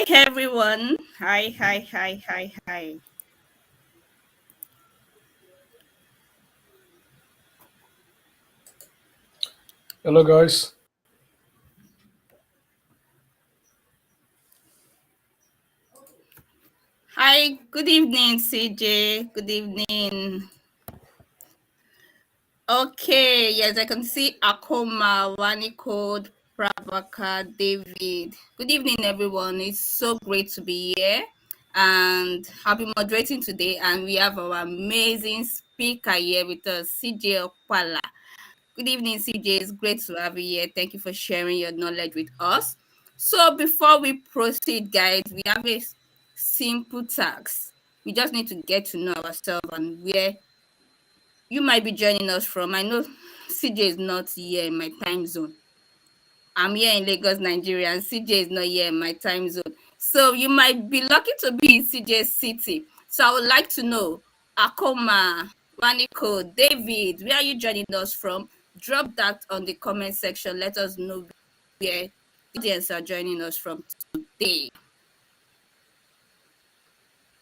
everyone. Hi. Hello, guys. Hi, good evening, CJ. Good evening. Okay, yes, I can see Akoma, Wanicode, Pravaka, David. Good evening, everyone. It's so great to be here. And I'll be moderating today, and we have our amazing speaker here with us, CJ Okpala. Good evening, CJ. It's great to have you here. Thank you for sharing your knowledge with us. So before we proceed, guys, we have a simple task. We just need to get to know ourselves and where you might be joining us from. I know CJ is not here in my time zone. I'm here in Lagos, Nigeria, and CJ is not here in my time zone. So you might be lucky to be in CJ's city. So I would like to know, Akoma, Waniko, David, where are you joining us from? Drop that on the comment section. Let us know where the audience are joining us from today.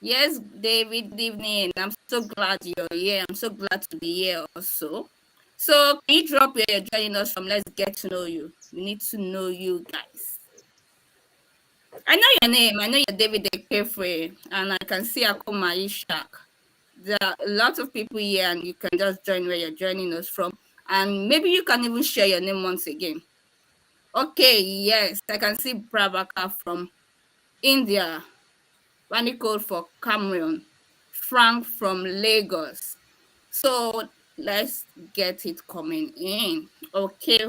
Yes, David, good evening. I'm so glad you're here. I'm so glad to be here also. So can you drop where you're joining us from? Let's get to know you. We need to know you guys. I know your name. I know you're David Ekefre, and I can see Akoma Ishak. There are a lot of people here, and you can just join where you're joining us from. And maybe you can even share your name once again. Okay, yes, I can see Prabhakar from India, Vanikol for Cameroon, Frank from Lagos. So let's get it coming in. Okay.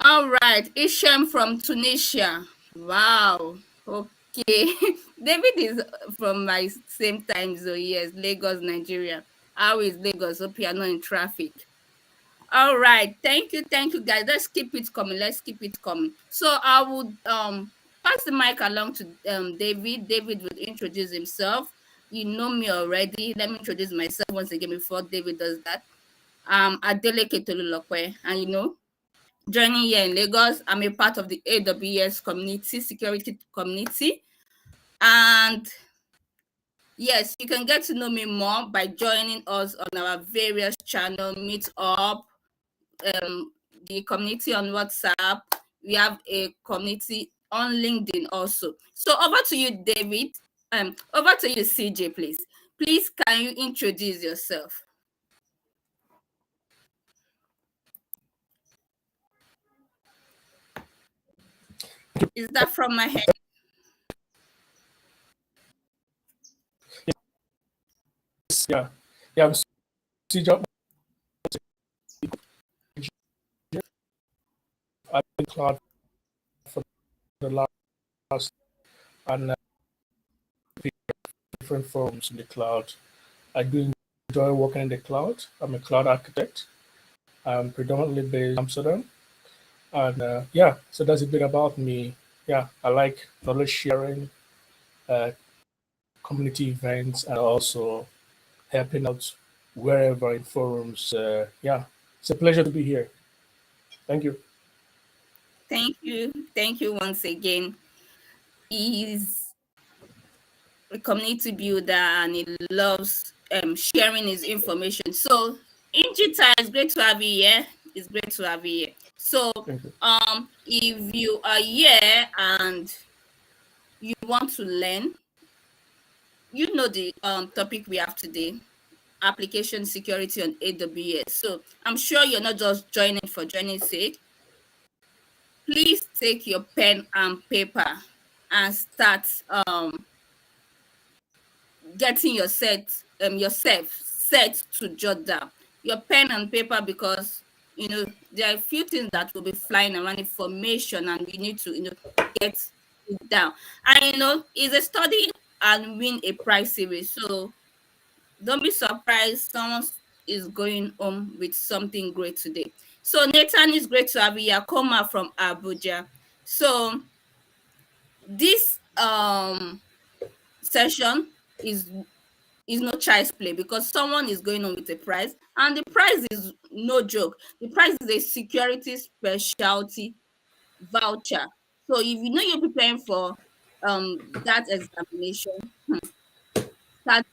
All right, Isham from Tunisia. Wow. Okay. David is from my same time zone. Yes, Lagos, Nigeria. How is Lagos? Hope you are not in traffic. All right. Thank you, guys. Let's keep it coming. So I would pass the mic along to David. David would introduce himself. You know me already. Let me introduce myself once again before David does that. Adeleke Tolulope, and joining here in Lagos. I'm a part of the AWS community, security community. And yes, you can get to know me more by joining us on our various channel, Meetup, the community on WhatsApp. We have a community on LinkedIn also. So over to you, David. Over to you, CJ, please. Please, can you introduce yourself? Is that from my head? Yeah, yeah. I'm CJ. I've been cloud for the last and different forms in the cloud. I do enjoy working in the cloud. I'm a cloud architect. I'm predominantly based in Amsterdam, and yeah, so that's a bit about me. Yeah, I like knowledge sharing, uh, community events, and also helping out wherever in forums. Yeah, it's a pleasure to be here. Thank you. Thank you once again. He's a community builder and he loves sharing his information. So, Injita, it's great to have you here. It's great to have you here. So, Thank you. if you are here and you want to learn, you know the topic we have today, application security on AWS. So, I'm sure you're not just joining for joining's sake. Please take your pen and paper and start getting yourself set to jot down your pen and paper, because there are a few things that will be flying around, information, and you need to get it down. And it's a study and win a prize series, so don't be surprised someone is going home with something great today. So Nathan, is great to have you here. Koma from Abuja. So this session is no child's play, because someone is going on with a prize, and the prize is no joke. The prize is a security specialty voucher. So if you know you're preparing for that examination, start,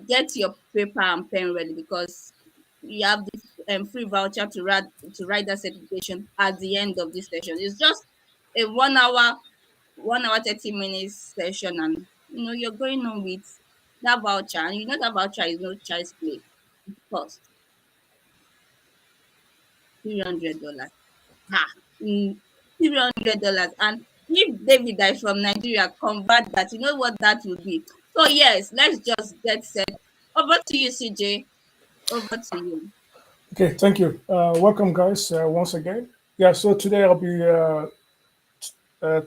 get your paper and pen ready, because you have the free voucher to write that certification at the end of this session. It's just a 1 hour 30 minutes session, and you're going on with that voucher, and that voucher is no child's play. It costs $300. Ha! mm, $300. And if David is from Nigeria, convert that, you know what that will be. So yes, let's just get set. Over to you, CJ. Over to you. Okay, thank you. Welcome, guys, once again. Yeah, so today I'll be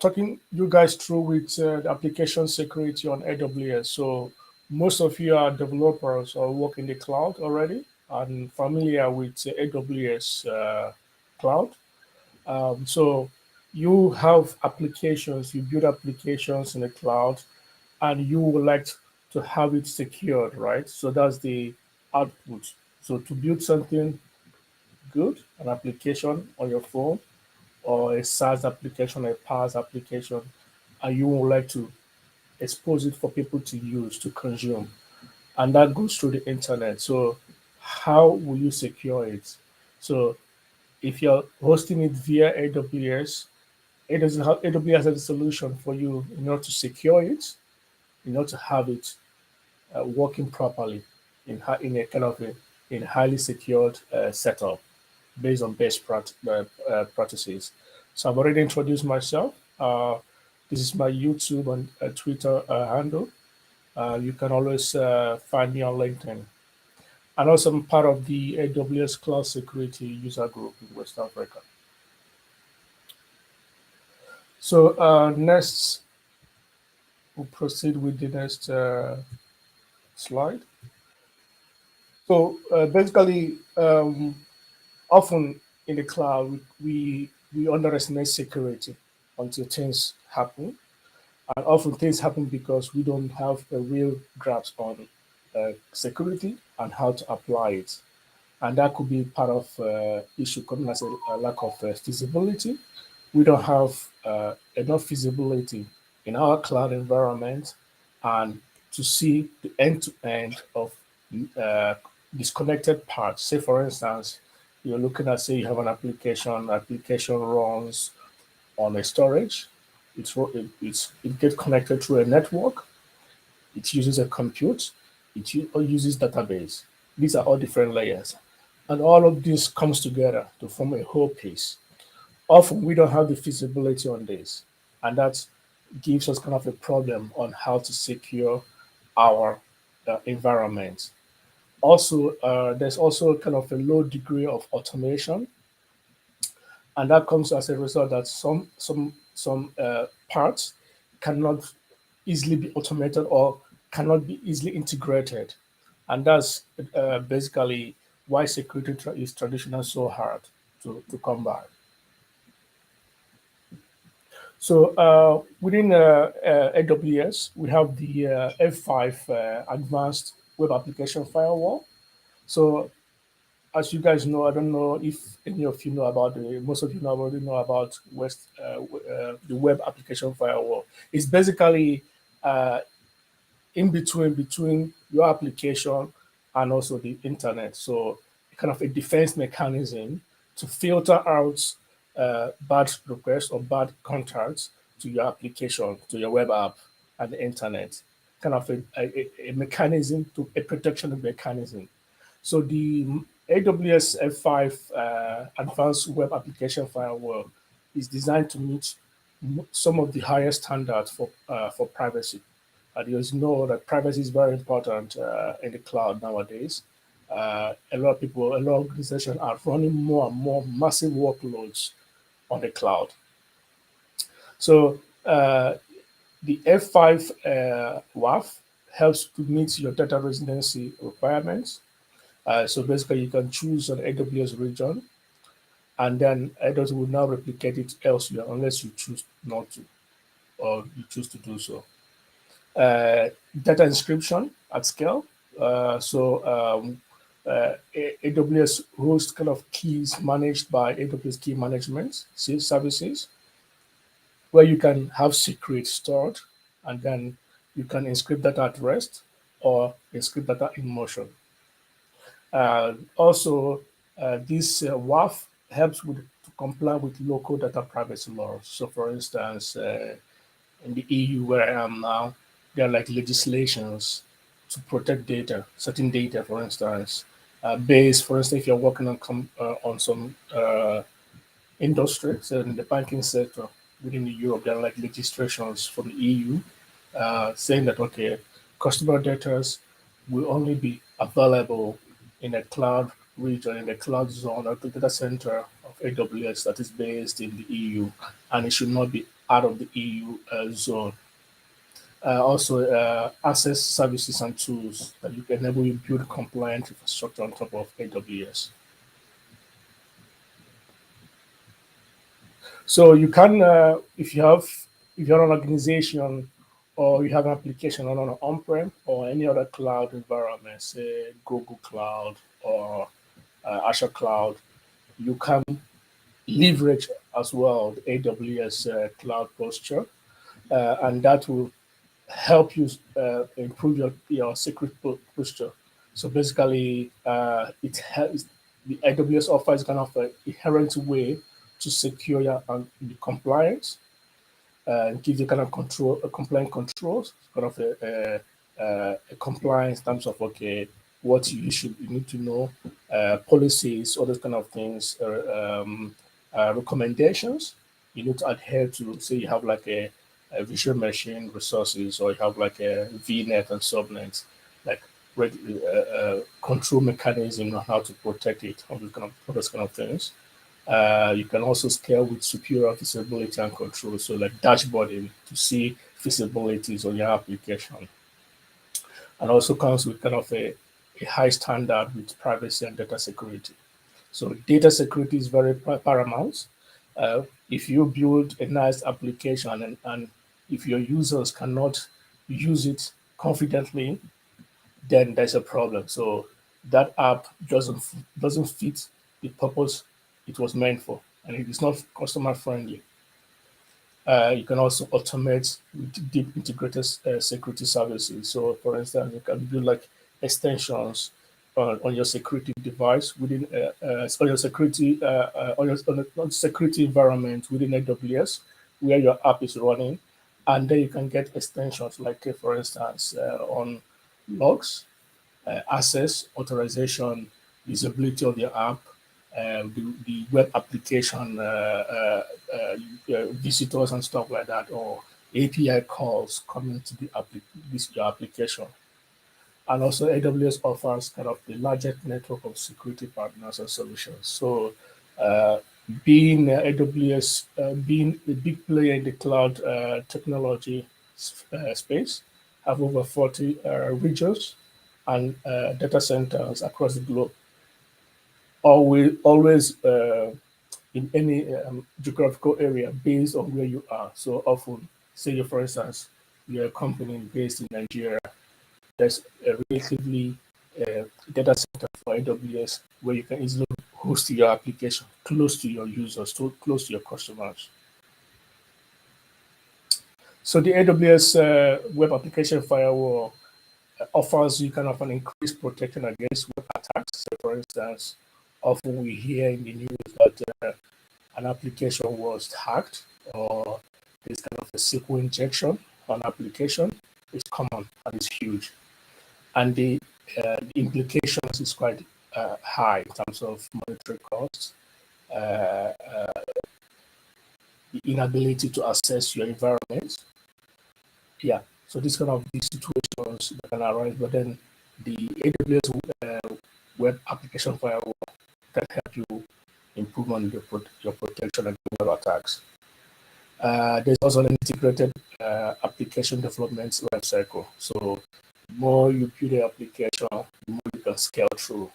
talking you guys through with the application security on AWS. So most of you are developers or work in the cloud already and familiar with AWS cloud. So you have applications, you build applications in the cloud, and you would like to have it secured, right? So that's the output. So to build something good, an application on your phone, or a SaaS application, a PaaS application, and you would like to expose it for people to use, to consume, and that goes through the internet. So, how will you secure it? So, if you're hosting it via AWS, AWS has a solution for you in order to secure it, in order to have it working properly in a kind of in highly secured setup based on practices. So I've already introduced myself. This is my YouTube and Twitter handle. You can always find me on LinkedIn. And also, I'm part of the AWS Cloud Security User Group in West Africa. So next, we'll proceed with the next slide. So basically, often in the cloud, we underestimate security until things happen. And often things happen because we don't have a real grasp on security and how to apply it. And that could be part of issue coming as a lack of feasibility. We don't have enough feasibility in our cloud environment and to see the end to end of uh, disconnected parts. Say, for instance, you're looking at, say, you have an application runs on a storage. It gets connected through a network. It uses a compute. Or uses database. These are all different layers, and all of this comes together to form a whole piece. Often we don't have the feasibility on this, and that gives us kind of a problem on how to secure our environment. Also, there's also kind of a low degree of automation, and that comes as a result that some parts cannot easily be automated or cannot be easily integrated, and that's basically why security is traditional so hard to come by. So within AWS, we have the F5 Advanced Web Application Firewall. So as you guys know, I don't know if any of you know about most of you already know about the Web Application Firewall. It's basically uh, in between your application and also the internet. So kind of a defense mechanism to filter out bad requests or bad contacts to your application, to your web app and the internet. Kind of a mechanism to a protection mechanism. So the AWS F5 Advanced Web Application Firewall is designed to meet some of the highest standards for privacy. You guys know that privacy is very important in the cloud nowadays. A lot of people, a lot of organizations are running more and more massive workloads on the cloud. So the F5 WAF helps to meet your data residency requirements. So basically, you can choose an AWS region, and then AWS will now replicate it elsewhere unless you choose not to, or you choose to do so. Data inscription at scale. AWS hosts kind of keys managed by AWS Key Management services. where you can have secrets stored, and then you can encrypt data at rest or encrypt data in motion. Also, this WAF helps with to comply with local data privacy laws. So, for instance, in the EU where I am now, there are like legislations to protect data, certain data, for instance, based, for instance, if you're working on some industry, so in the banking sector within Europe, there are like legislations from the EU saying that okay, customer data will only be available in a cloud region, in a cloud zone or the data center of AWS that is based in the EU, and it should not be out of the EU zone. Also, access services and tools that you can enable you build compliant infrastructure on top of AWS. So you can, if you're an organization or you have an application on an on-prem or any other cloud environment, say Google Cloud or Azure Cloud, you can leverage as well the AWS Cloud Posture, and that will help you improve your secret posture. So basically, it helps the AWS offers kind of an inherent way to secure your the compliance and give you kind of control, compliant controls, kind of a compliance in terms of okay, what you need to know, policies, all those kind of things, recommendations you need to adhere to. Say you have like a virtual machine resources, or you have like a VNet and subnet, like control mechanism on how to protect it, all those kind of things. You can also scale with superior feasibility and control, so like dashboarding to see feasibilities on your application, and also comes with kind of a high standard with privacy and data security. So data security is very paramount. If you build a nice application and if your users cannot use it confidently, then there's a problem. So that app doesn't fit the purpose it was meant for, and it is not customer friendly. You can also automate with deep integrated security services. So, for instance, you can build like extensions on your security device within on your security on security environment within AWS where your app is running, and then you can get extensions like, for instance, on logs, access, authorization, usability of your app, the web application visitors and stuff like that, or API calls coming to your application. And also, AWS offers kind of the largest network of security partners and solutions. So, uh, being AWS, being a big player in the cloud technology space, have over 40 regions and data centers across the globe, always in any geographical area based on where you are. So often, say you, for instance, you're a company based in Nigeria, there's a relatively data center for AWS where you can easily host your application close to your users, close to your customers. So the AWS Web Application Firewall offers you kind of an increased protection against web attacks. So for instance, often we hear in the news that an application was hacked or there's kind of a SQL injection on application. It's common and it's huge. And the implications is quite high in terms of monetary costs, uh, uh, the inability to access your environment. Yeah, so this kind of these situations that can arise, but then the AWS Web Application Firewall can help you improve on your protection against web attacks. There's also an integrated application development life cycle. So the more you build the application, the more you can scale through.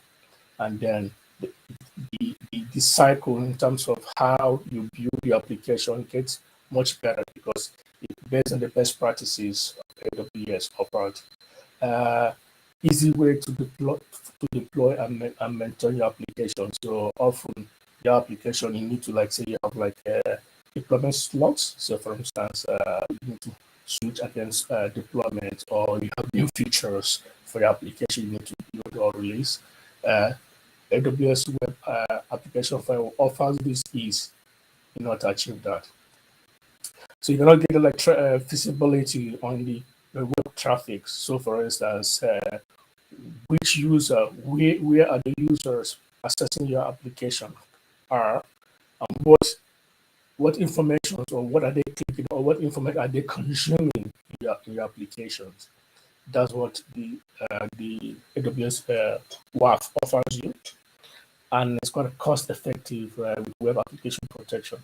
And then the cycle in terms of how you build your application gets much better because it's based on the best practices of AWS offered. Uh, Easy way to deploy and maintain your application. So often your application you need to like say you have like deployment slots. So, for instance, you need to switch against deployment, or you have new features for your application you need to build or release. AWS Web Application Firewall offers this ease in order to achieve that. So you cannot get like feasibility on the web traffic. So, for instance, which user, where are the users accessing your application are, and what information or what are they clicking or what information are they consuming in your applications. That's what the AWS WAF offers you, and it's quite cost effective with web application protection.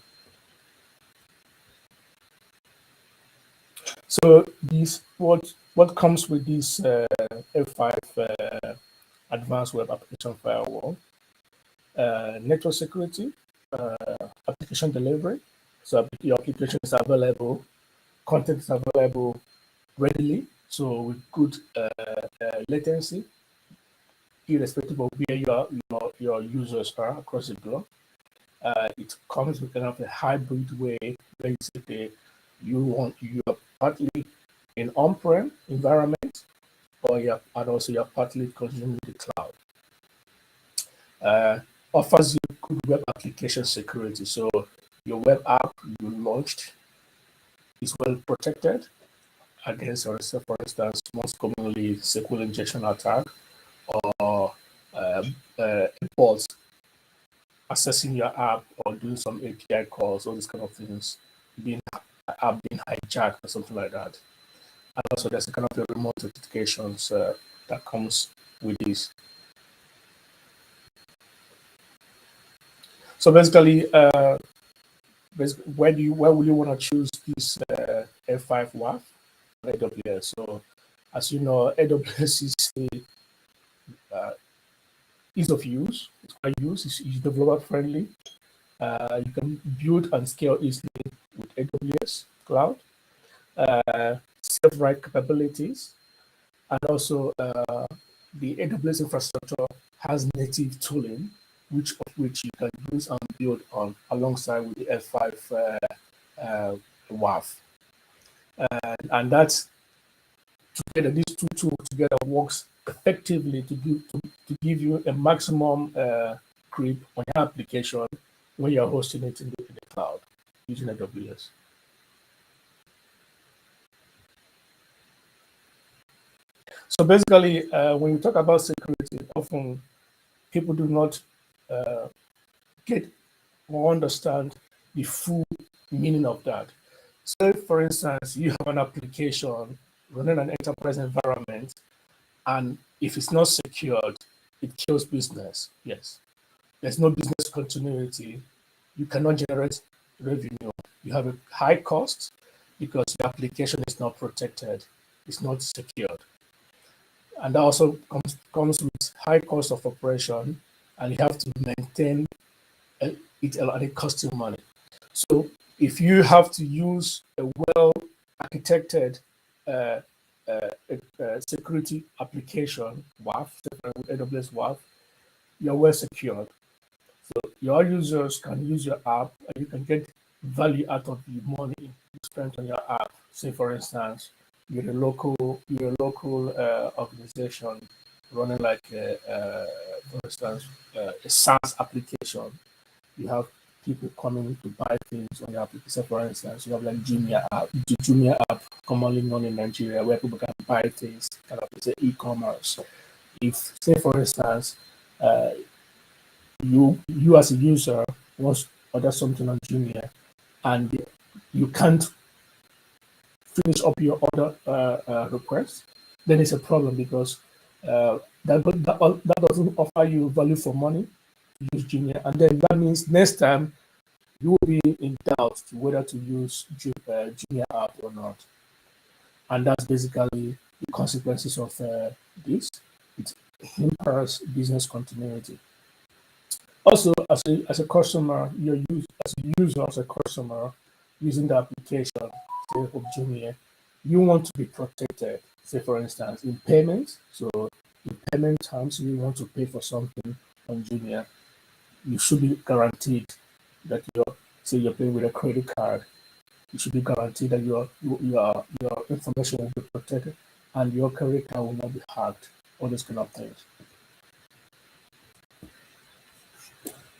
So this what comes with this F5 advanced web application firewall, network security, uh, application delivery. So your application is available, content is available readily, so with good latency, irrespective of where your users are across the globe. It comes with kind of a hybrid way. Basically, you're partly in on-prem environment, and also you're partly consuming the cloud. Uh, Offers you good web application security. So your web app you launched is well protected against, for instance, most commonly SQL injection attack or bots accessing your app or doing some API calls, all these kind of things, being app being hijacked or something like that. And also there's a kind of a remote notifications that comes with this. So basically, where will you want to choose this F5 WAF? AWS. So as you know, AWS is ease of use. It's quite used. It's developer friendly. You can build and scale easily with AWS Cloud. Self-write capabilities, and also the AWS infrastructure has native tooling, which you can use and build on alongside with the F5 WAF. And that's together, these two tools together works effectively to give you a maximum grip on your application when you're hosting it in the cloud using AWS. So basically, when we talk about security, often people do not uh, get or understand the full meaning of that. So, for instance, you have an application running an enterprise environment, and if it's not secured, it kills business. Yes, there's no business continuity. You cannot generate revenue. You have a high cost because the application is not protected, it's not secured. And that also comes with high cost of operation, and you have to maintain it, and it costs you money. So if you have to use a well architected uh, security application, WAF, AWS WAF, you're well secured. So your users can use your app, and you can get value out of the money you spent on your app. Say, for instance, you're a local organization running like for instance, a SaaS application. You have people coming to buy things on your application. Say, for instance, you have like Jumia app, commonly known in Nigeria, where people can buy things, kind of say e-commerce. If, say, for instance, uh, you as a user want to order something on Jumia, and you can't finish up your order request, then it's a problem because that doesn't offer you value for money to use Jumia, and then that means next time you will be in doubt to whether to use Jumia app or not, and that's basically the consequences of this. It impairs business continuity. Also, as a customer, as a user, as a customer using the application, say of Jumia, you want to be protected. Say, for instance, in payments. So, in payment terms, you want to pay for something on Jumia, you should be guaranteed that say you're paying with a credit card, you should be guaranteed that your information will be protected and your credit card will not be hacked, all those kind of things.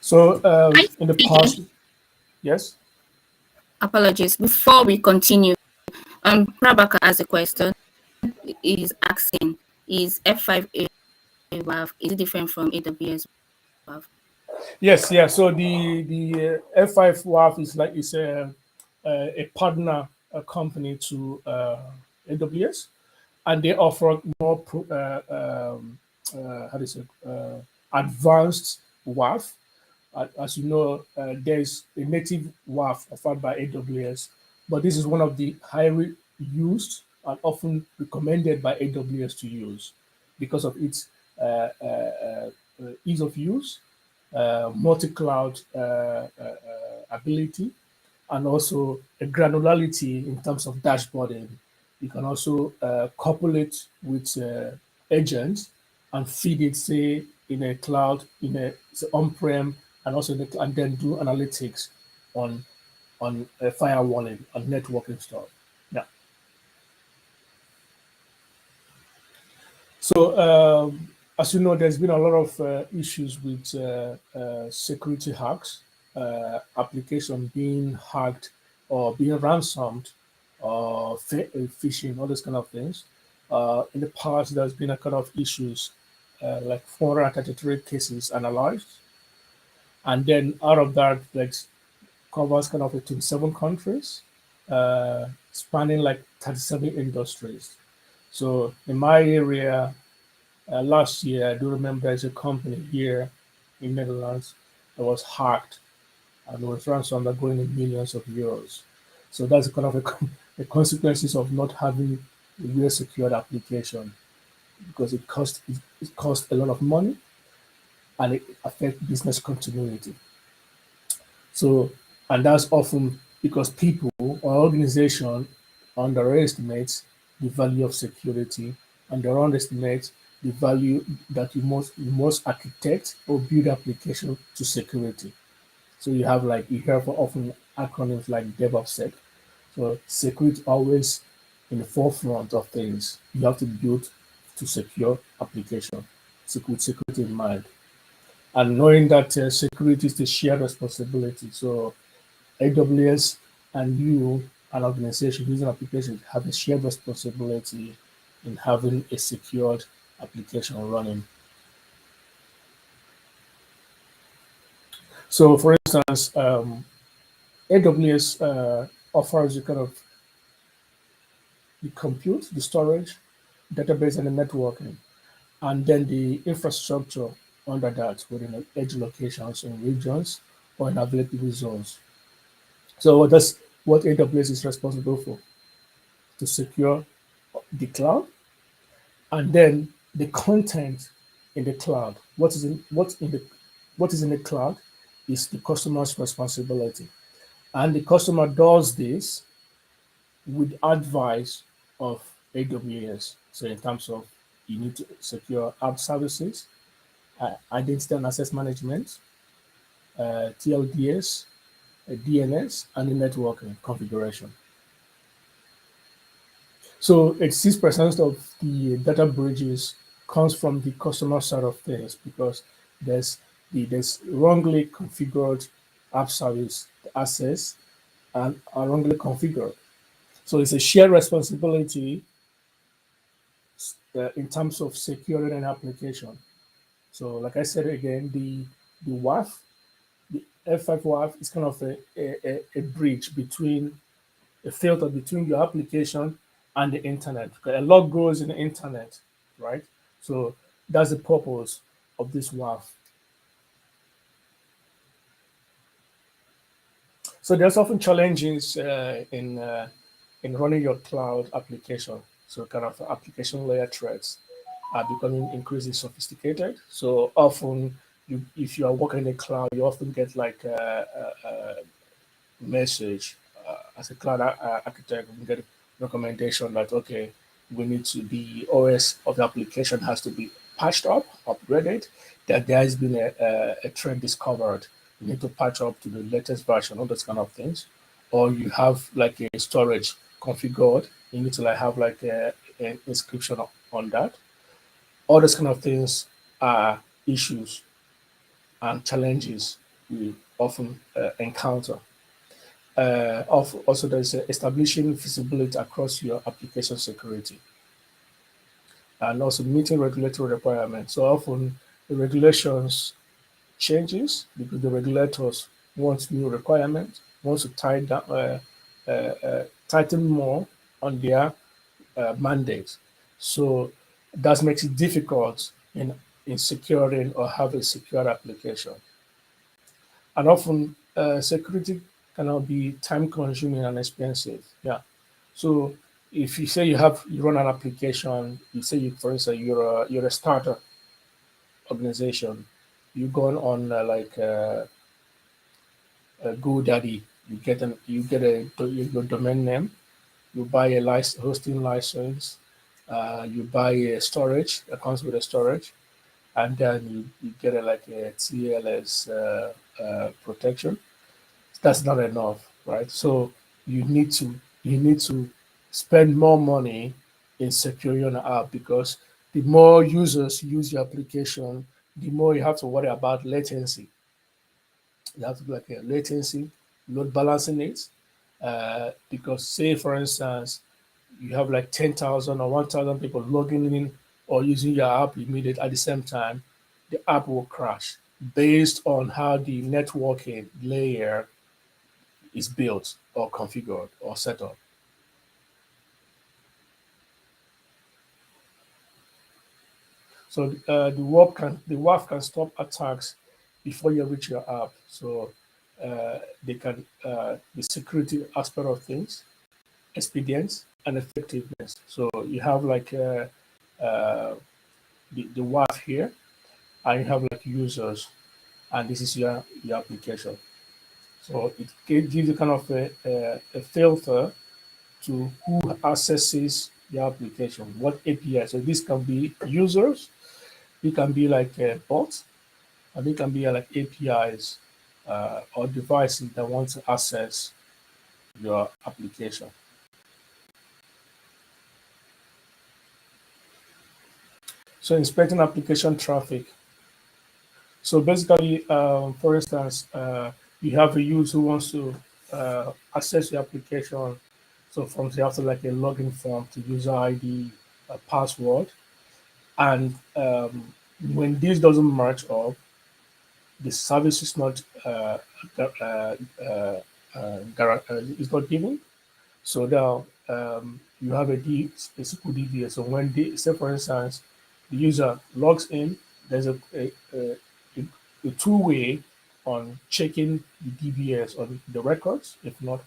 So I in the see. past, yes? Apologies. Before we continue, Prabhaka has a question. Is asking, is F5A WAF, is it different from AWS WAF? Yes, yeah. So the F5 WAF is like it's a partner company to AWS, and they offer more how do you say advanced WAF. As you know, there's a native WAF offered by AWS, but this is one of the highly used and often recommended by AWS to use because of its ease of use, multi-cloud ability, and also a granularity in terms of dashboarding. You can also couple it with agents and feed it, say, in a cloud, in a on-prem, and also and then do analytics on firewalling and networking stuff. Yeah. So as you know, there's been a lot of issues with security hacks, application being hacked or being ransomed, or phishing, all those kind of things. In the past, there's been a kind of issues like 433 cases analyzed, and then out of that, like covers kind of 27 countries, spanning like 37 industries. So in my area, last year, I do remember there's a company here in Netherlands that was hacked and was ransomed by going in millions of euros. So that's kind of the consequences of not having a real secured application because it cost a lot of money and it affects business continuity. So, and that's often because people or organization underestimate the value of security and they underestimate the value that you must architect or build application to security. So you have like you hear for often acronyms like DevOpsSec. So security always in the forefront of things. You have to build to secure application, security in mind, and knowing that security is the shared responsibility. So AWS and you, an organization using applications, have a shared responsibility in having a secured application running. So, for instance, AWS offers you kind of the compute, the storage, database, and the networking, and then the infrastructure under that within edge locations in regions or in available zones. So that's what AWS is responsible for, to secure the cloud and then the content in the cloud. What is in the cloud is the customer's responsibility. And the customer does this with advice of AWS. So in terms of you need to secure app services, identity and access management, TLDS, DNS, and the networking configuration. So 86% of the data breaches comes from the customer side of things because there's wrongly configured app service access and are wrongly configured. So it's a shared responsibility in terms of securing an application. So like I said again, the WAF, the F5 WAF is kind of a bridge between a filter between your application and the internet. A lot goes in the internet, right? So that's the purpose of this WAF. So there's often challenges in running your cloud application. So kind of application layer threats are becoming increasingly sophisticated. So often, if you are working in the cloud, you often get like a message as a cloud architect. We get a recommendation that okay, we need to the OS of the application has to be patched up, upgraded. That there has been a trend discovered you need to patch up to the latest version, all those kind of things. Or you have like a storage configured, you need to like have like an inscription on that. All those kind of things are issues and challenges we often encounter. Also, there's establishing feasibility across your application security and also meeting regulatory requirements. So often the regulations changes because the regulators want new requirements, wants to tighten more on their mandate. So that makes it difficult in securing or having a secure application. And often security cannot be time consuming and expensive. Yeah. So if you say you run an application, you say for instance you're a starter organization, you go on GoDaddy, your domain name, you buy a hosting license, you buy a storage that comes with a storage, and then you get like a TLS protection. That's not enough, right? So you need to you need to spend more money in securing your app because the more users use your application, the more you have to worry about latency. You have to do like a latency, load balancing it. Because say for instance, you have like 10,000 or 1,000 people logging in or using your app immediately at the same time, the app will crash based on how the networking layer is built or configured or set up. So the WAF can stop attacks before you reach your app. So they can the security aspect of things, expedience and effectiveness. So you have like uh, the WAF here, and you have like users, and this is your application. So it gives you kind of a filter to who accesses your application, what API. So this can be users, it can be like bots, and it can be like APIs or devices that want to access your application. So inspecting application traffic. So basically, for instance, you have a user who wants to access your application. So from you have to like a login form to user ID, a password, and when this doesn't match up, the service is not is not given. So now you have a SQL DBA. So when say for instance the user logs in, there's a, a two-way on checking the DBS on the records. If not,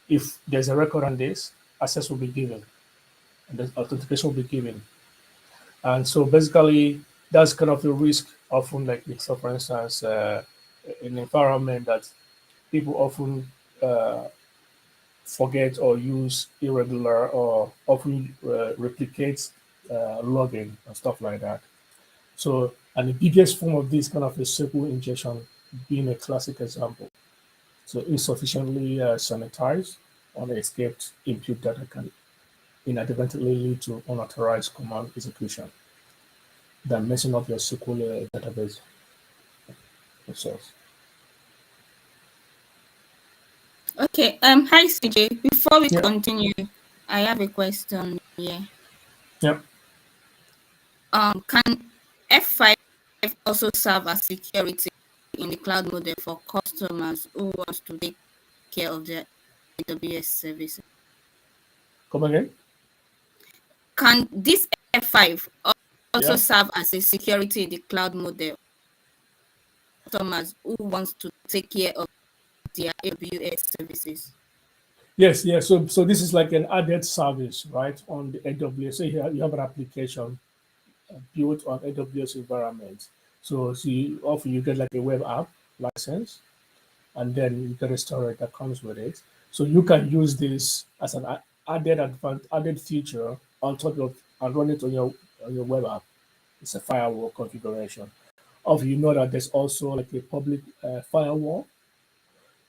if there's a record on this, access will be given and the authentication will be given. And so basically, that's kind of the risk often like this. So for instance, an environment that people often forget or use irregular or often replicate logging and stuff like that. So, and the biggest form of this kind of a SQL injection being a classic example. So insufficiently sanitized, unescaped input data can inadvertently lead to unauthorized command execution than messing up your SQL database resource. Okay. Hi CJ. Before we Yeah, continue, I have a question here. yeah. Can F5 also serve as security in the cloud model for customers who wants to take care of their AWS services? Come again? Can this F5 also Yeah. serve as a security in the cloud model for customers who wants to take care of their AWS services? Yes, yes. So this is like an added service, right, on the AWS. So you have an application built on AWS environment. So often you get like a web app license, and then you get a storage that comes with it. So you can use this as an added feature on top of and run it on your web app. It's a firewall configuration. of you know that there's also like a public firewall.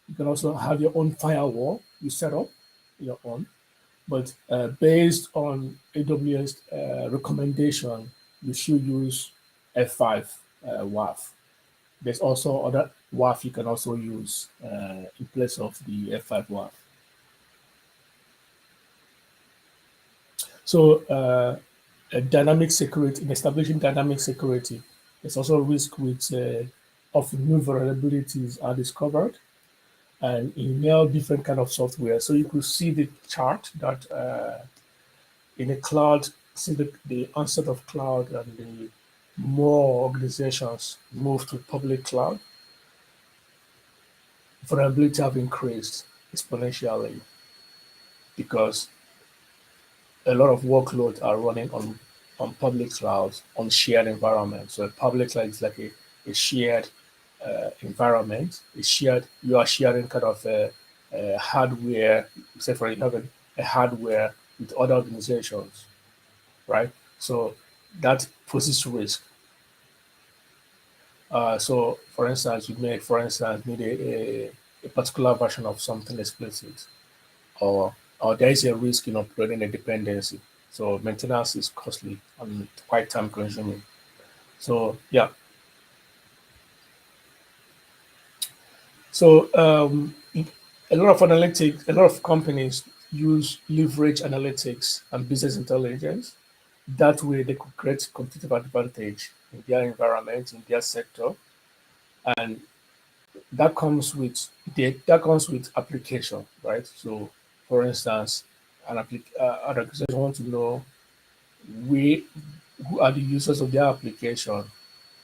You can also have your own firewall you set up your own, but based on AWS recommendation, you should use F5 WAF. There's also other WAF you can also use in place of the F5 WAF. So dynamic security, in establishing dynamic security, there's also risk with of new vulnerabilities are discovered and email different kind of software. So you could see the chart that in a cloud, see the onset of cloud and the more organizations move to public cloud, vulnerability have increased exponentially because a lot of workloads are running on public clouds, on shared environments. So a public cloud is like a shared environment. It's shared. You are sharing kind of a hardware. Say for example, a hardware with other organizations, right? So that poses risk. So, for instance, you may, for instance, need a particular version of something explicit, or there is a risk in uploading a dependency. So maintenance is costly and quite time consuming. So yeah. So a lot of analytics, a lot of companies use leverage analytics and business intelligence. That way they could create competitive advantage in their environment, in their sector, and that comes with application, right? So for instance, an organization want to know we who are the users of their application,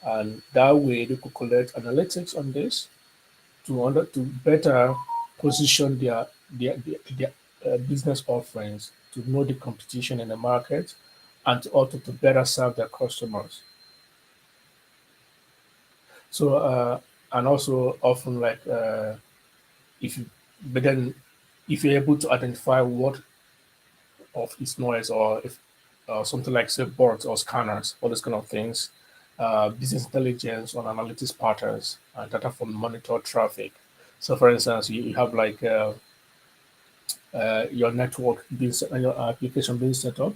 and that way they could collect analytics on this to better position their business offerings, to know the competition in the market, and to also to better serve their customers. So and also often like if you but then if you're able to identify what of its noise, or if something like say boards or scanners, all those kind of things, business intelligence on analytics patterns and data from monitor traffic. So, for instance, you have like your network being set, your application being set up.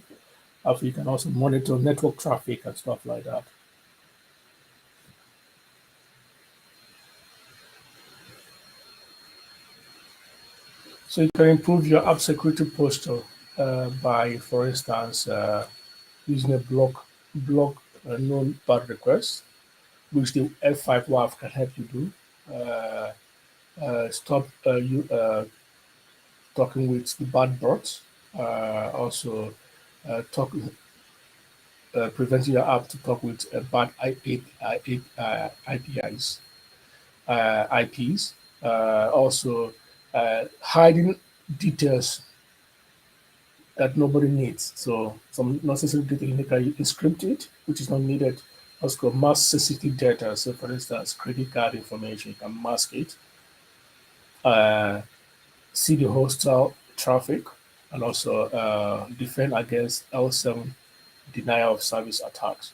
After you can also monitor network traffic and stuff like that. So you can improve your app security posture by, for instance, using a block known bad request, which the F5 WAF can help you do. Stop you talking with the bad bots. Also, talk preventing your app to talk with bad IPIs, IPs. Also, hiding details that nobody needs. So some necessary data you can encrypt it, which is not needed. Also, mask sensitive data. So, for instance, credit card information, you can mask it. Uh, See the hostile traffic, and also defend against L7 denial of service attacks.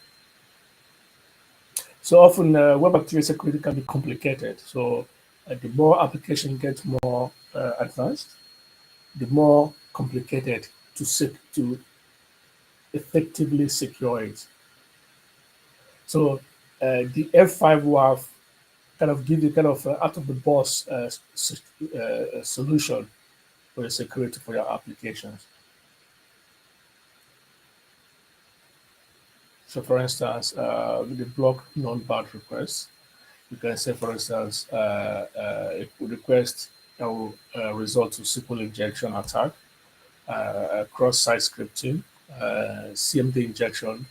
So often, web application security can be complicated. So the more application gets more advanced, the more complicated to effectively secure it. So the F5 WAF kind of gives you kind of out of the box solution for the security for your applications. So, for instance, with the block non-bad request, you can say, for instance, a request that will result to SQL injection attack, cross-site scripting, CMD injection,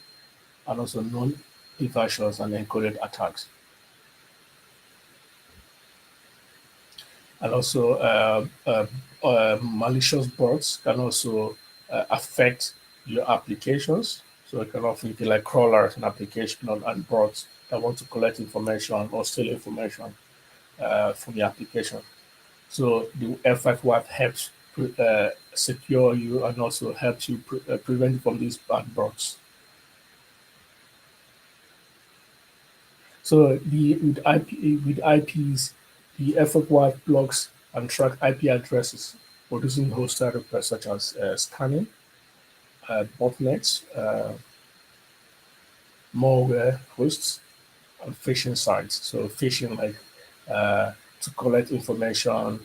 and also non-evasions and encoded attacks. And also, malicious bots can also affect your applications. So it can often be like crawlers and application and bots that want to collect information or steal information from the application. So the F5 WAF helps secure you and also helps you prevent from these bad bots. So with IPs, the FWAF blocks and track IP addresses, producing hosted requests such as scanning, botnets, malware hosts, and phishing sites. So phishing like to collect information,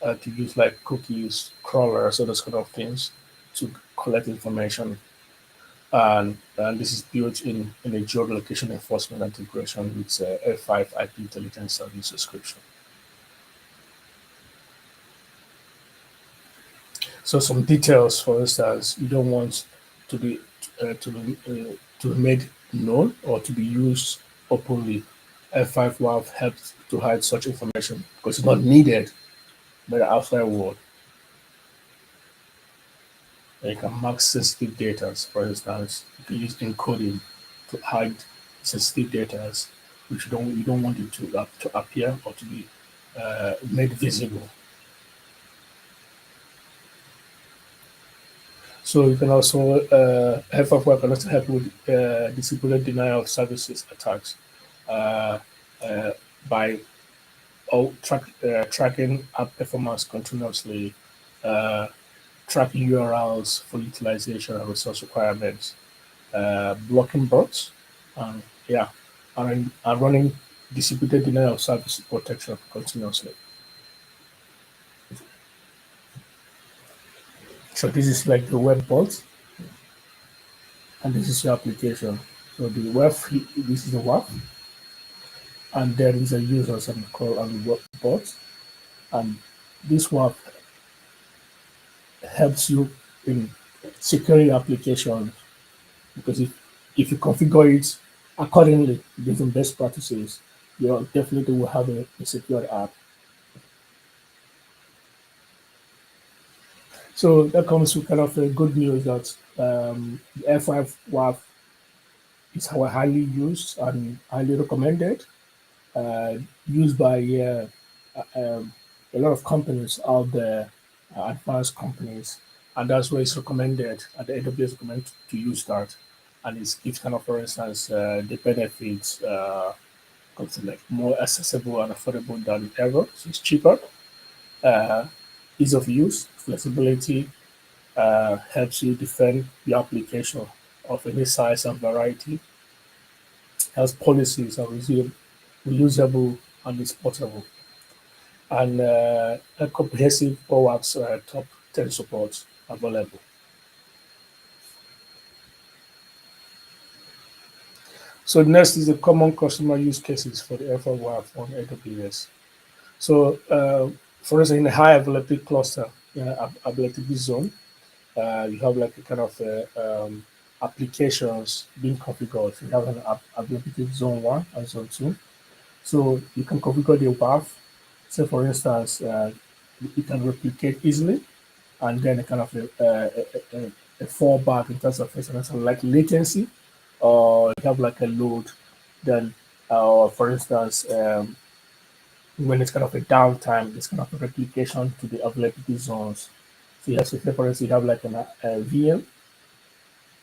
to use like cookies, crawlers, all those kind of things to collect information. And this is built in a geolocation enforcement integration with F5 IP intelligence service subscription. So some details, for instance, you don't want to be to be made known or to be used openly. F5 WAF helps to hide such information because it's not needed by the outside world. And you can mark sensitive data. For instance, you can use encoding to hide sensitive data, which you don't want it to appear or to be made visible. So you can also FFWeb can also help with distributed denial of services attacks uh, uh, by tracking app performance continuously, uh, tracking URLs for utilization and resource requirements, blocking bots, and yeah, and running distributed denial of service protection continuously. So this is like the web bot, and this is your application. So the web, this is the web, and there is a user some call on the web bot, and this web helps you in securing your application because if you configure it accordingly based on best practices, you definitely will have a secure app. So that comes with kind of a good news that the F5 WAF is highly used and highly recommended, used by a lot of companies out there, advanced companies, and that's why it's recommended, and the AWS recommend to use that. And it's kind of, for instance, the benefits comes like more accessible and affordable than ever. So it's cheaper, uh, ease of use, flexibility, helps you defend your application of any size and variety, has policies are reusable and is portable, and a comprehensive OWASP top 10 support available. So next is the common customer use cases for the FWAF on AWS. So for instance, in a high availability cluster, availability zone, you have like a kind of applications being configured. You have an availability zone 1 and zone 2. So you can configure the WAF. Say, for instance, it can replicate easily, and then a kind of a fallback in terms of, for instance, like latency, or you have like a load. Then, for instance, when it's kind of a downtime, it's kind of a replication to the availability zones. So you have, say, for instance, you have like a VM,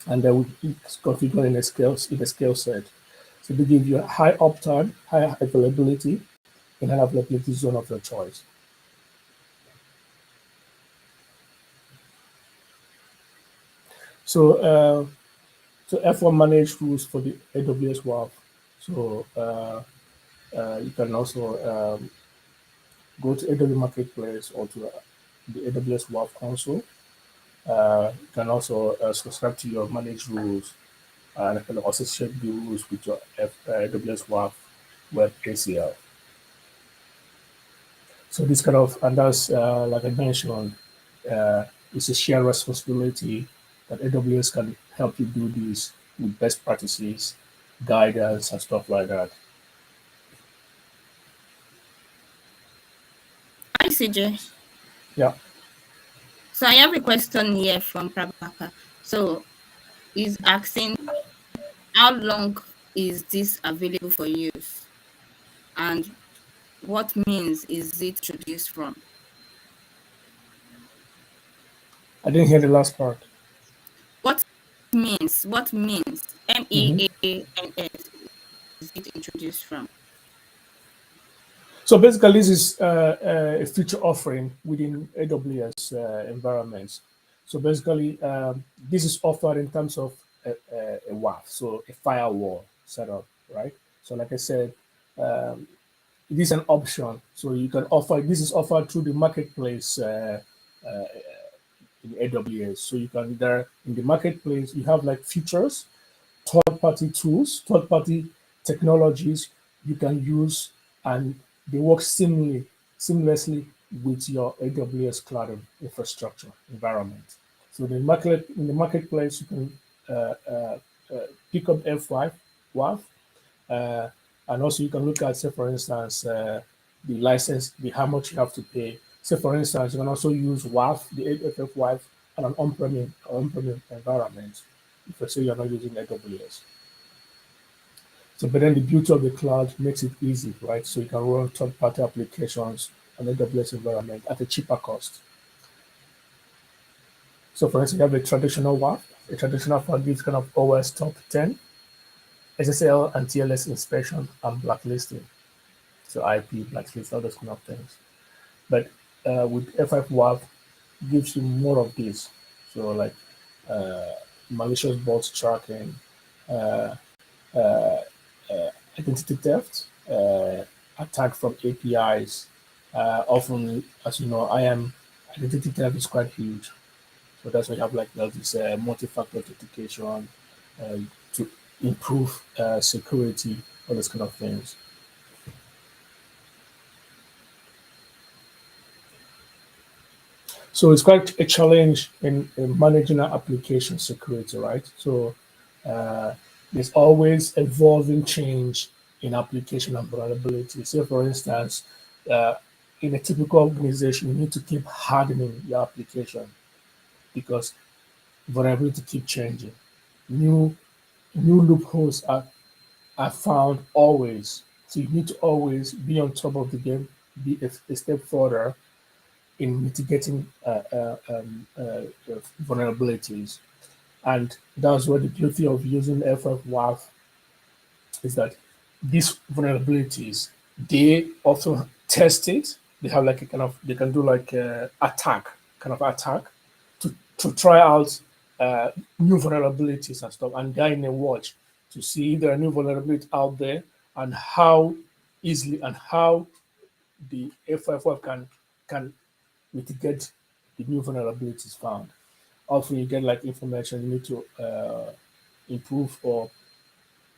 and then it's configured in a scale set. So they give you a high uptime, high availability in an availability zone of your choice. So, so F1 manage rules for the AWS WAF. So you can also go to AWS Marketplace or to the AWS WAF console. You can also subscribe to your managed rules, and you can also share the rules with your AWS WAF web ACL. So this kind of, and that's like I mentioned, it's a shared responsibility that AWS can help you do this with best practices, guidance, and stuff like that. Hi, CJ. Yeah, So I have a question here from Prabhaka. So he's asking, how long is this available for use? And what means is it introduced from? I didn't hear the last part. What means? What means? Mhm. MEANS. it introduced from? So basically, this is a feature offering within AWS environments. So basically, this is offered in terms of a WAF, so a firewall setup, right? So like I said, um, it is an option. So you can offer, this is offered through the marketplace uh, in AWS. So you can, there in the marketplace, you have like features, third-party tools, third-party technologies you can use, and they work seamlessly with your AWS cloud infrastructure environment. So the market in the marketplace, you can uh, uh, pick up F5 WAF, uh, and also you can look at, say, for instance, the license, the how much you have to pay. Say, for instance, you can also use WAF, the AFF WAF, on an on-premise environment. If you say you're not using AWS. So, but then the beauty of the cloud makes it easy, right? So you can run third-party applications on AWS environment at a cheaper cost. So, for instance, you have a traditional WAF. A traditional WAF gives kind of OS top 10, SSL and TLS inspection and blacklisting. So IP, blacklist, all those kind of things. But with F5 WAF, gives you more of this. So like uh, malicious bot tracking, uh, uh, identity theft, attack from APIs. Often, as you know, identity theft is quite huge. So that's why you have like this multi-factor authentication to improve security, all those kind of things. So it's quite a challenge in managing our application security, right? So uh, there's always evolving change in application and vulnerability. Say, for instance, uh, in a typical organization, you need to keep hardening your application because vulnerability keep changing. New new loopholes are found always. So you need to always be on top of the game, be a step further in mitigating vulnerabilities. And that's what the beauty of using FFWAF is that these vulnerabilities, they also test it. They have like a kind of, they can do like a attack, kind of attack to try out new vulnerabilities and stuff. And they're in a watch to see if there are new vulnerabilities out there and how easily and how the FFWAF can mitigate the new vulnerabilities found. Often you get like information you need to improve or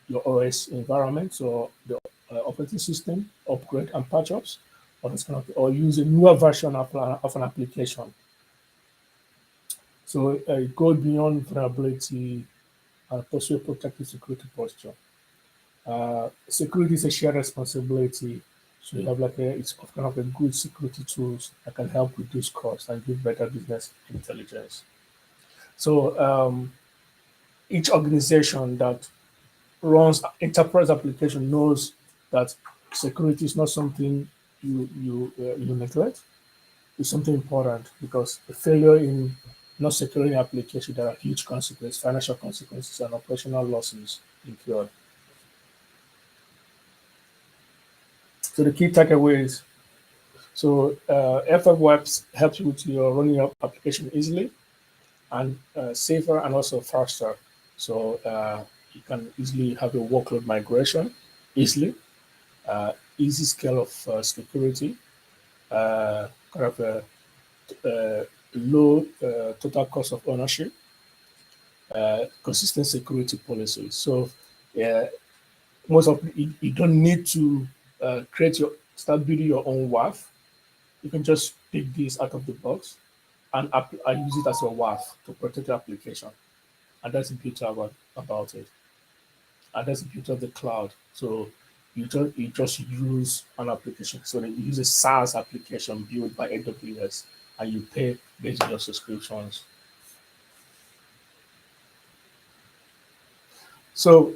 your OS environment, so the operating system, upgrade and patch ups, or this kind of, or use a newer version of an application. So it goes beyond vulnerability and pursue protective security posture. Security is a shared responsibility. So you have like it's kind of a good security tools that can help reduce costs and give better business intelligence. So each organization that runs enterprise application knows that security is not something you neglect. It's something important because a failure in not securing the application, there are huge consequences, financial consequences, and operational losses incurred. So the key takeaways. So FF Webs helps you with your running your application easily and safer and also faster. So you can easily have a workload migration easily, easy scale of security, kind of a low total cost of ownership, consistent security policies. So most of you don't need to start building your own WAF. You can just pick this out of the box and use it as a WAF to protect your application. And that's the beauty about it. And that's the beauty of the cloud. So you just use an application. So you use a SaaS application built by AWS and you pay based on your subscriptions. So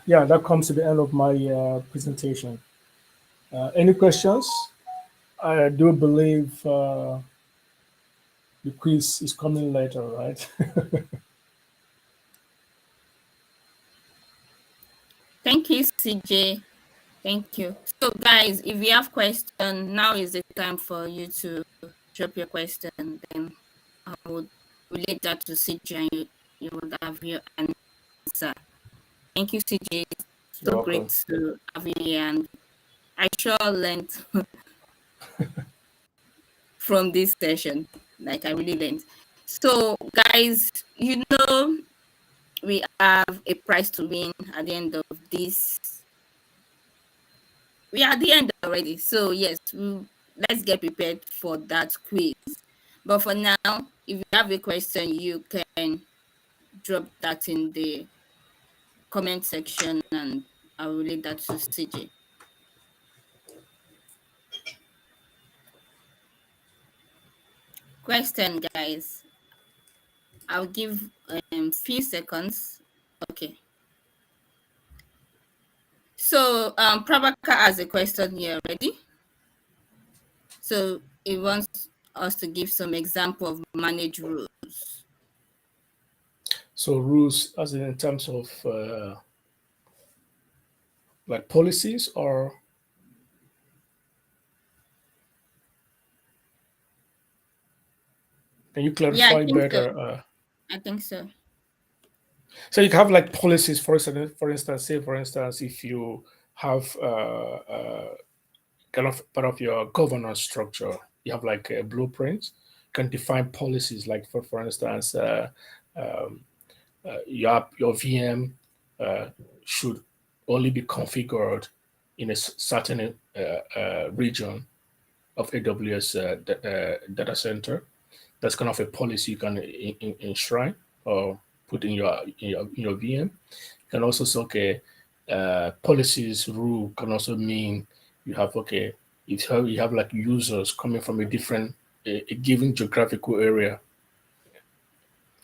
yeah, that comes to the end of my presentation. Any questions? I do believe the quiz is coming later, right? Thank you, CJ. Thank you. So, guys, if you have question, now is the time for you to drop your question. Then I would relate that to CJ, and you would have your answer. Thank you, CJ. You're So great welcome. to have you here, and I sure learned from this session. Like I really learned. So, guys, we have a prize to win at the end of this. We are at the end already. So, yes, let's get prepared for that quiz. But for now, if you have a question, you can drop that in the comment section and I will relate that to CJ. Question, guys. I'll give few seconds. Okay. So Prabhakar has a question here already. So he wants us to give some example of managed rules. So rules, as in terms of like policies, or can you Yeah, I clarify think so. better? I think so. So you can have like policies, for instance, say for instance, if you have kind of part of your governance structure, you have like a blueprint, you can define policies like for instance, um, your VM should only be configured in a certain region of AWS data center. That's kind of a policy you can enshrine or put in your VM. You can also say, okay, policies rule can also mean you have, okay, if you have like users coming from a given geographical area,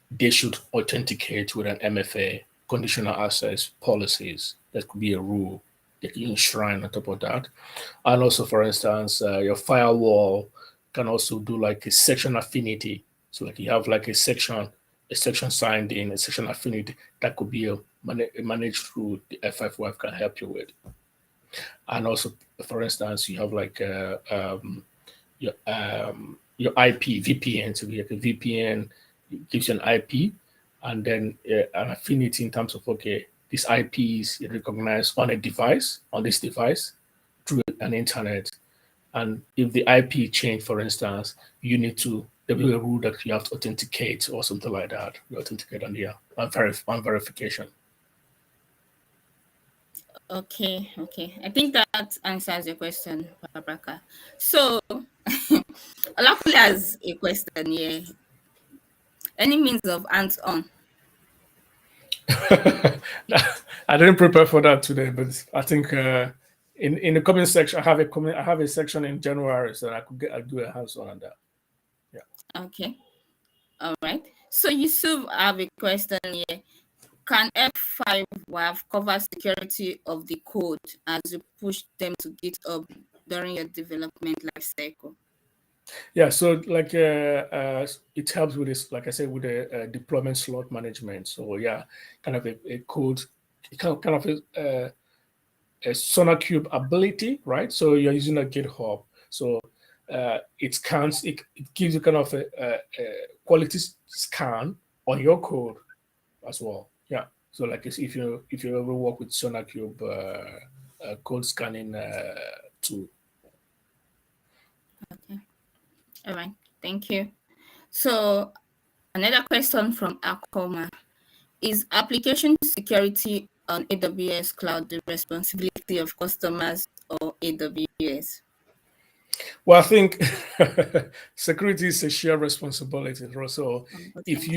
they should authenticate with an MFA, conditional access policies. That could be a rule that you enshrine on top of that. And also, for instance, your firewall can also do like a section affinity. So like you have like a section signed in, a section affinity. That could be a managed rule the F5 can help you with. And also, for instance, you have like your IP VPN. So like a VPN gives you an IP, and then an affinity in terms of, okay, this IP is recognized on a device, on this device, through an internet. And if the IP change, for instance, you need to there will be a rule that you have to authenticate or something like that. You authenticate on verification. Okay. I think that answers your question, Prabhakar. So Olakule has a question here. Any means of hands-on? I didn't prepare for that today, but I think in the comment section, I have a section in January, so I do a hands-on on that. Yeah. Okay. All right. So Yusuf, I have a question here. Can F5 WAF cover security of the code as you push them to GitHub during your development lifecycle? Yeah, so like it helps with this, like I said, with the deployment slot management. So yeah, kind of a code, kind of a SonarQube ability, right? So you're using a GitHub, so it scans, it gives you kind of a quality scan on your code as well. Yeah. So like if you ever work with SonarQube code scanning tool. Okay. All right. Thank you. So another question from Akoma. Is application security on AWS Cloud the responsibility of customers or AWS? Well, I think security is a shared responsibility. So if Okay.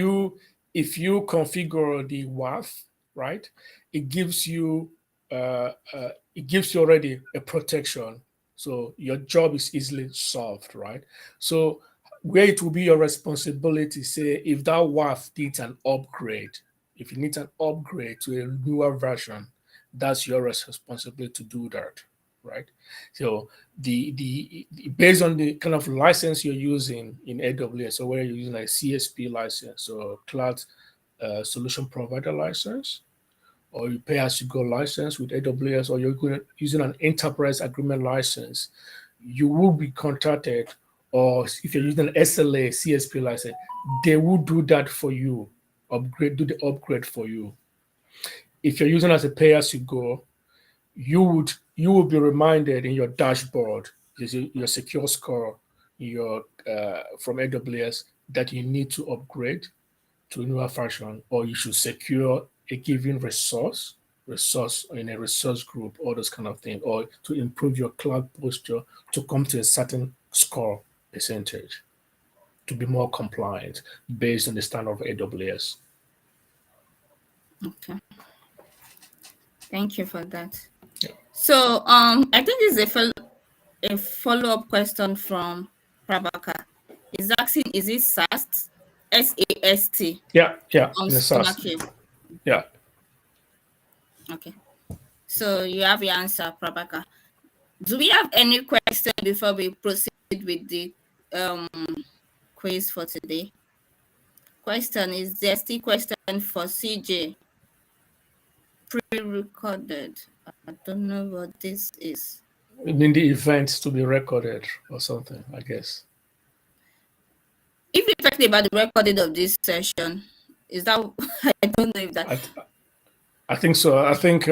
you configure the WAF, right, it gives you already a protection. So your job is easily solved, right? So where it will be your responsibility, say if that WAF needs an upgrade, if you need an upgrade to a newer version, that's your responsibility to do that, right? So the based on the kind of license you're using in AWS, so whether you're using like CSP license or cloud solution provider license, or you pay as you go license with AWS, or you're using an enterprise agreement license, you will be contacted, or if you're using an SLA, CSP license, they will do that for you, do the upgrade for you. If you're using as a pay as you go, you will be reminded in your dashboard, your secure score, your from AWS, that you need to upgrade to a newer version, or you should secure a given resource in a resource group, all those kind of things, or to improve your cloud posture to come to a certain score percentage to be more compliant based on the standard of AWS. Okay. Thank you for that. Yeah. So I think this is a follow-up question from Prabhakar. Is asking, is it SAST? SAST Yeah, on it's a SaaS. SonarQube? Yeah. Okay. So you have your answer, Prabhakar. Do we have any question before we proceed with the quiz for today? Question, is there still question for CJ? Pre-recorded. I don't know what this is. I mean the events to be recorded or something, I guess. If you're talking about the recording of this session, is that I don't know if that. I think so. I think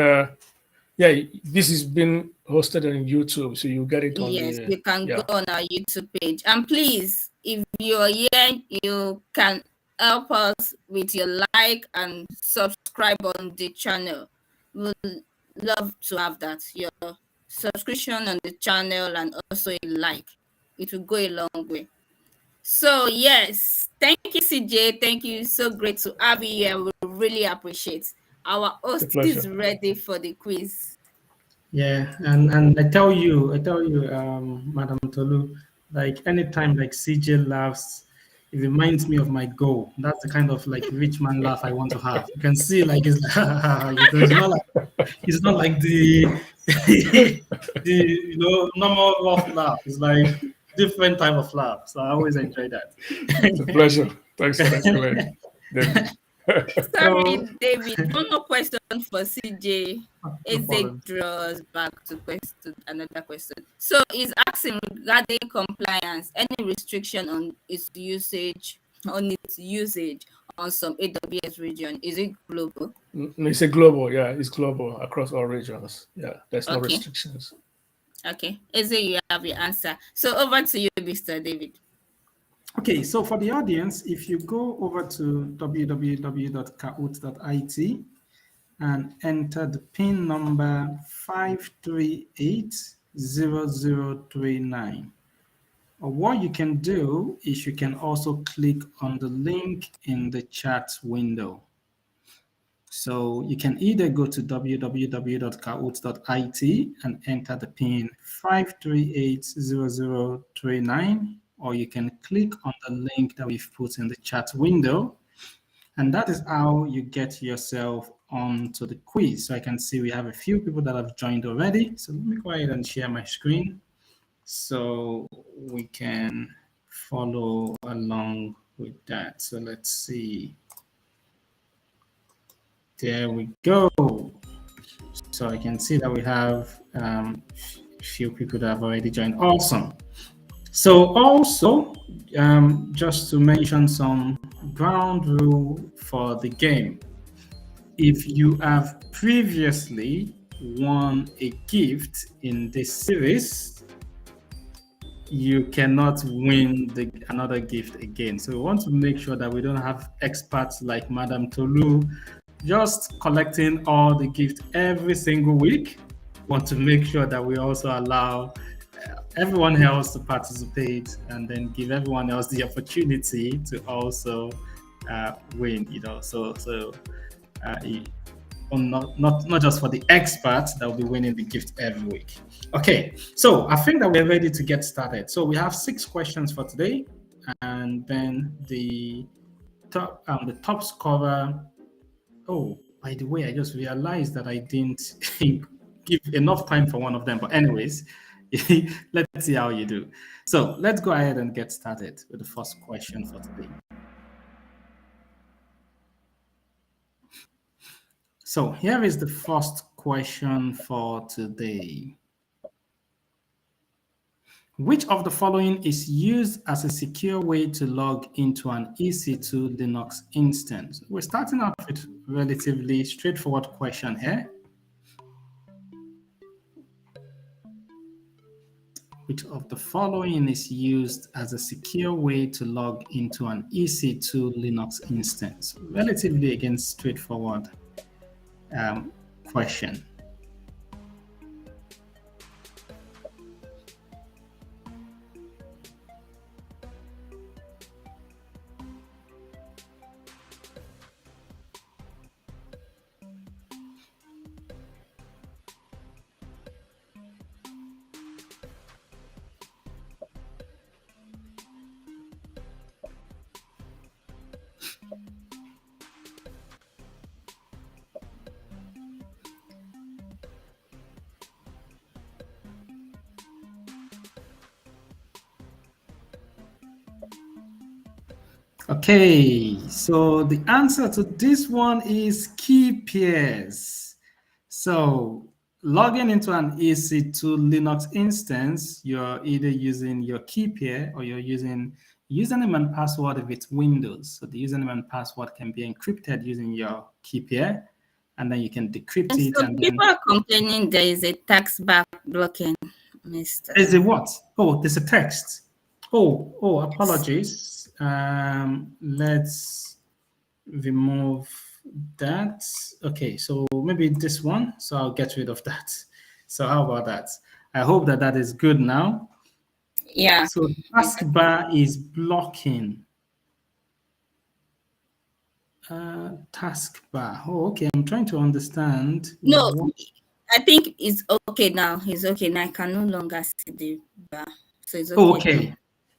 this has been hosted on YouTube, so you get it on Yes, the you can go on our YouTube page. And please, if you're here, you can help us with your like and subscribe on the channel. We'd love to have that. Your subscription on the channel and also a like. It will go a long way. So yes, thank you, CJ. Thank you. So great to have you here. We really appreciate. Our It's a host is pleasure. ready for the quiz. Yeah, and I tell you, Madam Tolu, like anytime like CJ laughs, it reminds me of my goal. That's the kind of like rich man laugh I want to have. You can see like it's it's not like the the normal rough laugh. It's like different type of laugh. So I always enjoy that. It's a pleasure. Thanks, David. Sorry, David. One more question for CJ. No Eze problem. draws back to another question. So is asking regarding compliance, any restriction on its usage on some AWS region? Is it global? It's a global, it's global across all regions. Yeah, there's no Okay. restrictions. Okay. Eze, you have your answer. So over to you, Mr. David. Okay, so for the audience, if you go over to www.kahoot.it and enter the PIN number 5380039. Or what you can do is you can also click on the link in the chat window. So you can either go to www.kahoot.it and enter the PIN 5380039, or you can click on the link that we've put in the chat window. And that is how you get yourself onto the quiz. So I can see we have a few people that have joined already. So let me go ahead and share my screen so we can follow along with that. So let's see. There we go. So I can see that we have a few people that have already joined. Awesome. So also, just to mention some ground rule for the game. If you have previously won a gift in this series, you cannot win another gift again. So we want to make sure that we don't have experts like Madam Tolu just collecting all the gifts every single week. We want to make sure that we also allow everyone else to participate and then give everyone else the opportunity to also win, not just for the experts that will be winning the gift every week. Okay, so I think that we're ready to get started. So we have 6 questions for today, and then the top scorer. Oh, by the way, I just realized that I didn't give enough time for one of them. But anyways, let's see how you do. So let's go ahead and get started with the first question for today. So here is the first question for today. Which of the following is used as a secure way to log into an EC2 Linux instance? We're starting out with a relatively straightforward question here. Which of the following is used as a secure way to log into an EC2 Linux instance? Relatively, again, straightforward question. Okay, so the answer to this one is key pairs. So logging into an EC2 Linux instance, you're either using your key pair or you're using username and password if it's Windows. So the username and password can be encrypted using your key pair, and then you can decrypt And it. so And people then are complaining there is a tax back blocking, Mr. there's a what? Oh, there's a text. Oh, apologies. Let's remove that. Okay, so maybe this one. So I'll get rid of that. So how about that? I hope that that is good now. Yeah. So taskbar is blocking. Taskbar. Oh, okay. I'm trying to understand. No, what... I think it's okay now. It's okay now. I can no longer see the bar. So it's okay. Oh, okay.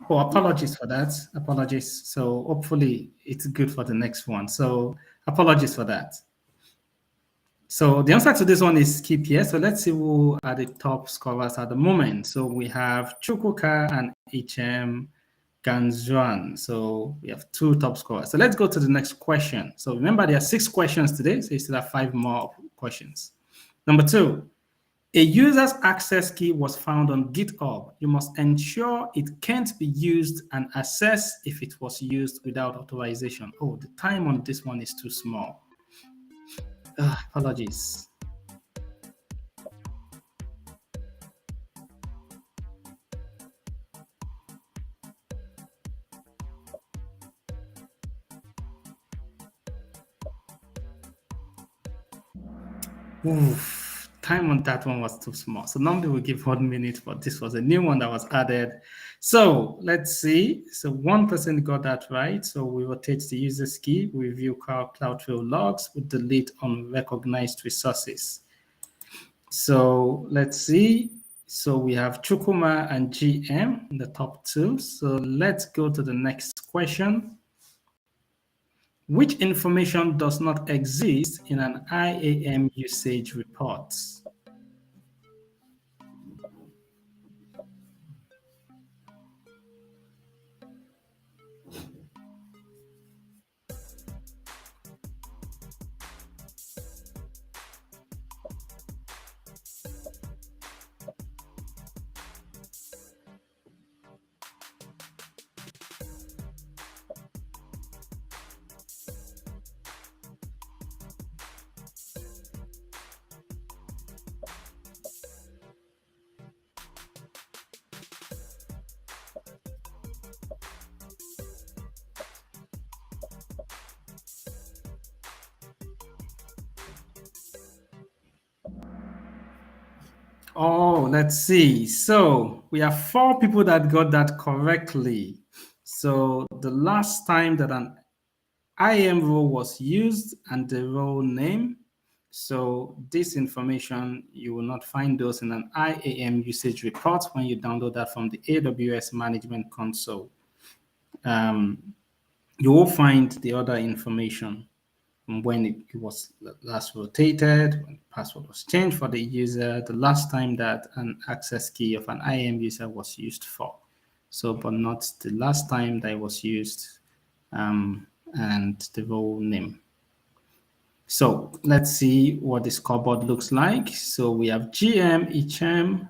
Oh, apologies for that. Apologies. So hopefully it's good for the next one. So apologies for that. So the answer to this one is skip here. So let's see who are the top scorers at the moment. So we have Chukwuka and HM Ganjuan. So we have 2 top scorers. So let's go to the next question. So remember, there are 6 questions today. So you still have 5 more questions. Number 2, a user's access key was found on GitHub. You must ensure it can't be used and access if it was used without authorization. Oh, the time on this one is too small. Apologies. Oof, time on that one was too small. So normally we give 1 minute, but this was a new one that was added. So let's see. So one person got that right. So we rotate the user's key, we view CloudTrail logs, we delete unrecognized resources. So let's see. So we have Chukuma and GM in the top 2. So let's go to the next question. Which information does not exist in an IAM usage report? Oh, let's see. So we have 4 people that got that correctly. So the last time that an IAM role was used and the role name. So this information, you will not find those in an IAM usage report when you download that from the AWS Management Console. You will find the other information when it was last rotated, when the password was changed for the user, the last time that an access key of an IAM user was used for. So, but not the last time that it was used and the role name. So let's see what the scoreboard looks like. So we have GM, HM,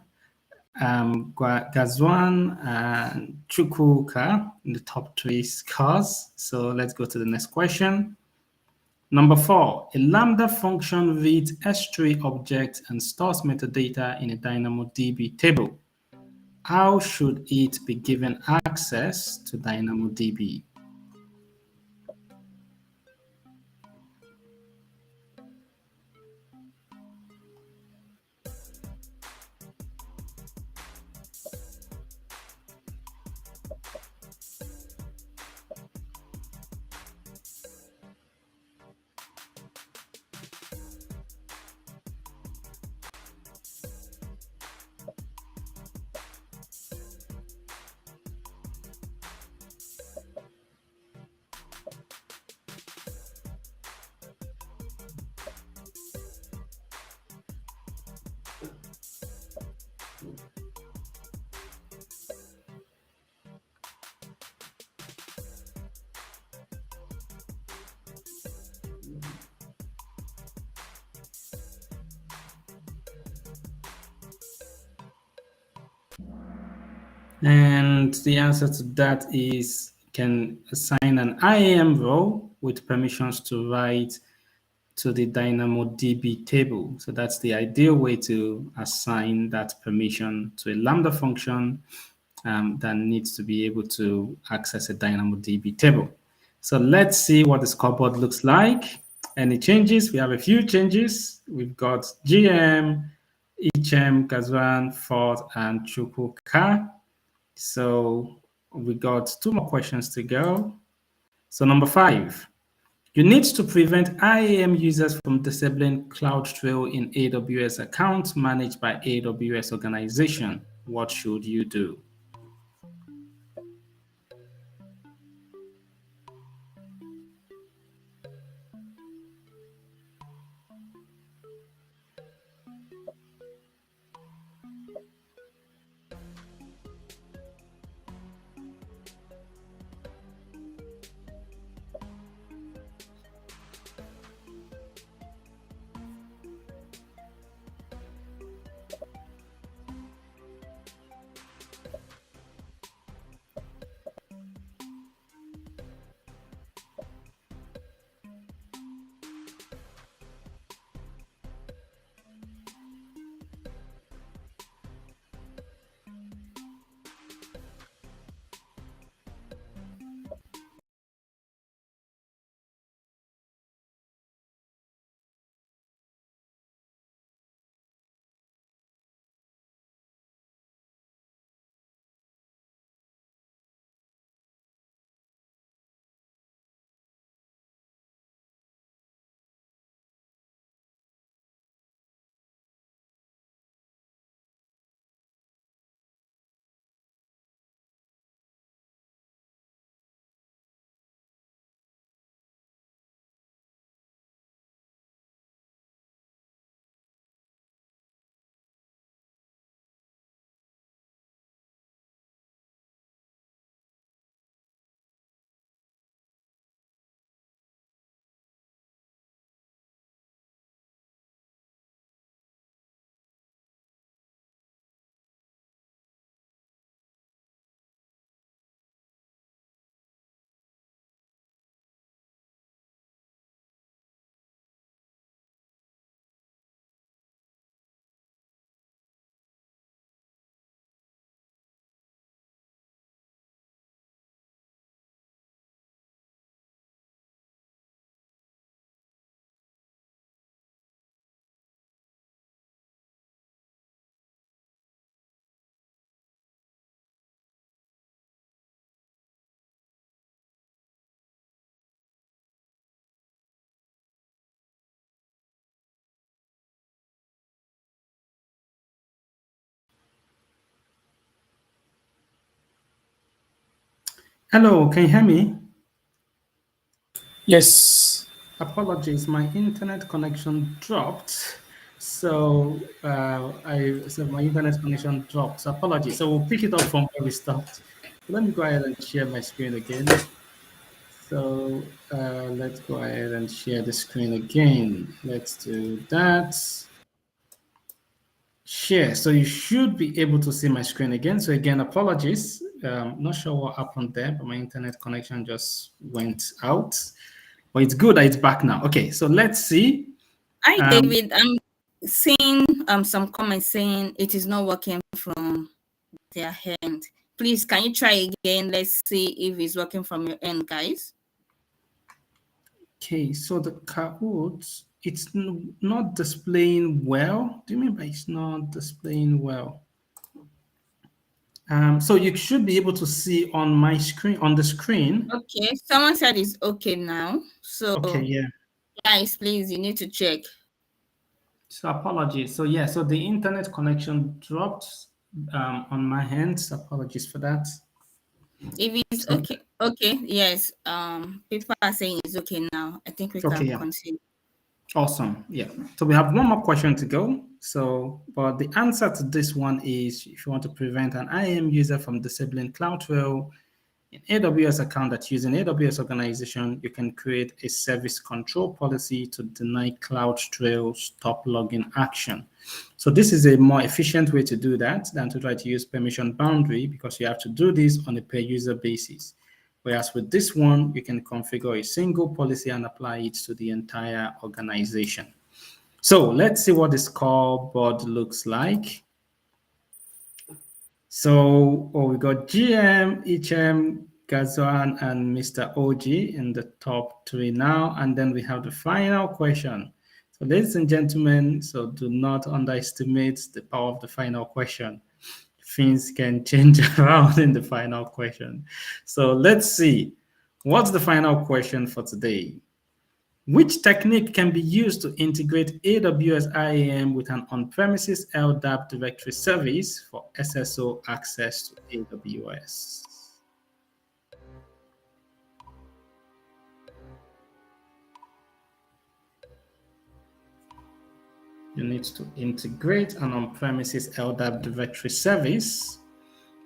Gazwan, and Chukwuka in the top 3 scores. So let's go to the next question. Number 4, a Lambda function reads S3 object and stores metadata in a DynamoDB table. How should it be given access to DynamoDB? And the answer to that is can assign an IAM role with permissions to write to the DynamoDB table. So that's the ideal way to assign that permission to a Lambda function that needs to be able to access a DynamoDB table. So let's see what the scoreboard looks like. Any changes? We have a few changes. We've got GM, HM, Kazwan, Ford, and Chukwuka. So we got 2 more questions to go. So number 5, you need to prevent IAM users from disabling CloudTrail in AWS accounts managed by AWS organization. What should you do? Hello, can you hear me? Yes. Apologies, my internet connection dropped. So my internet connection dropped. So apologies. So we'll pick it up from where we stopped. Let me go ahead and share my screen again. So let's go ahead and share the screen again. Let's do that. Share. So you should be able to see my screen again. So again, apologies. Not sure what happened there, but my internet connection just went out. But it's good that it's back now. Okay, so let's see. Hi, David. I'm seeing some comments saying it is not working from their end. Please, can you try again? Let's see if it's working from your end, guys. Okay, so the Kahoot, it's not displaying well. What do you mean by it's not displaying well? So you should be able to see on my screen, on the screen. Okay, someone said it's okay now. So okay, yeah. Guys, please, you need to check. So apologies. So yeah, so the internet connection dropped on my end. So apologies for that. If it's okay, yes. People are saying it's okay now. I think we can continue. Awesome. Yeah. So we have one more question to go. So, but the answer to this one is if you want to prevent an IAM user from disabling CloudTrail in AWS account that's using AWS organization, you can create a service control policy to deny CloudTrail stop login action. So this is a more efficient way to do that than to try to use permission boundary, because you have to do this on a per user basis. Whereas with this one, you can configure a single policy and apply it to the entire organization. So let's see what the scoreboard looks like. So we got GM, HM, Gazwan, and Mr. OG in the top 3 now. And then we have the final question. So ladies and gentlemen, so do not underestimate the power of the final question. Things can change around in the final question. So let's see. What's the final question for today? Which technique can be used to integrate AWS IAM with an on-premises LDAP directory service for SSO access to AWS? You need to integrate an on-premises LDAP directory service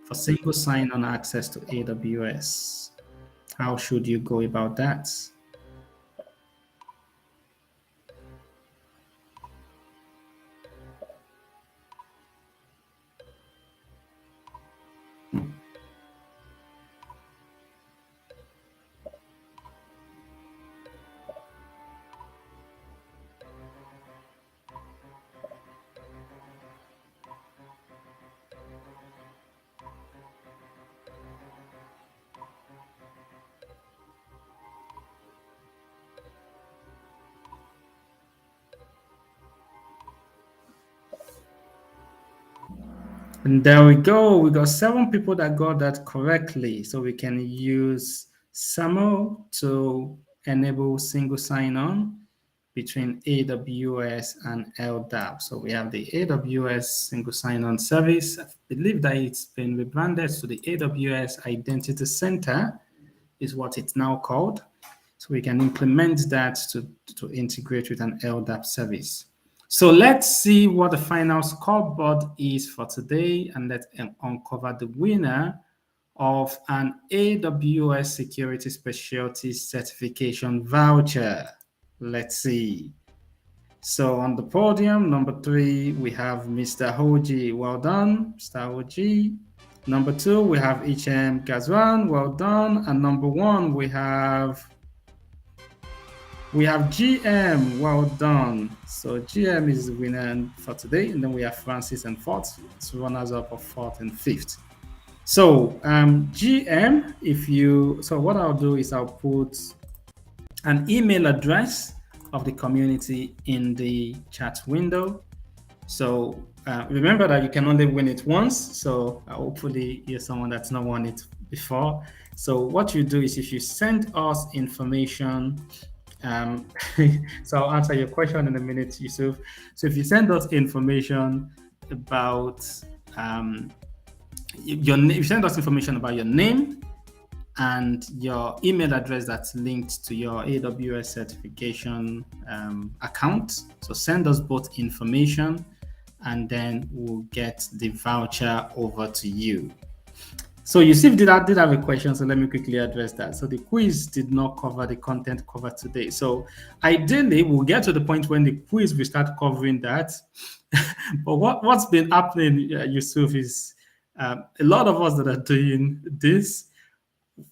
for single sign-on access to AWS. How should you go about that? And there we go. We got 7 people that got that correctly. So we can use SAML to enable single sign-on between AWS and LDAP. So we have the AWS single sign-on service. I believe that it's been rebranded to the AWS Identity Center is what it's now called. So we can implement that to integrate with an LDAP service. So let's see what the final scoreboard is for today, and let's uncover the winner of an AWS Security Specialty Certification voucher. Let's see. So on the podium, number 3, we have Mr. Hoji. Well done, Mr. Hoji. Number 2, we have HM Gazwan. Well done. And number 1, we have GM. Well done. So GM is the winner for today. And then we have Francis and fourth. It's runners up of 4th and 5th. So GM, so what I'll do is I'll put an email address of the community in the chat window. So remember that you can only win it once. So hopefully you're someone that's not won it before. So what you do is if you send us information, so I'll answer your question in a minute, Yusuf. So if you send us information about you send us information about your name and your email address that's linked to your AWS certification account. So send us both information and then we'll get the voucher over to you. So you see, did have a question, so let me quickly address that. So the quiz did not cover the content covered today. So ideally, we'll get to the point when the quiz will start covering that. But what's been happening, Yusuf, is a lot of us that are doing this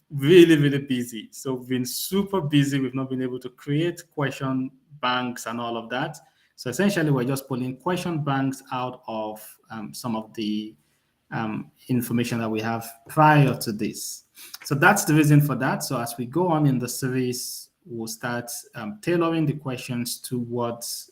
really, really busy. So we've been super busy. We've not been able to create question banks and all of that. So essentially, we're just pulling question banks out of some of the information that we have prior to this. So that's the reason for that. So as we go on in the series, we'll start tailoring the questions towards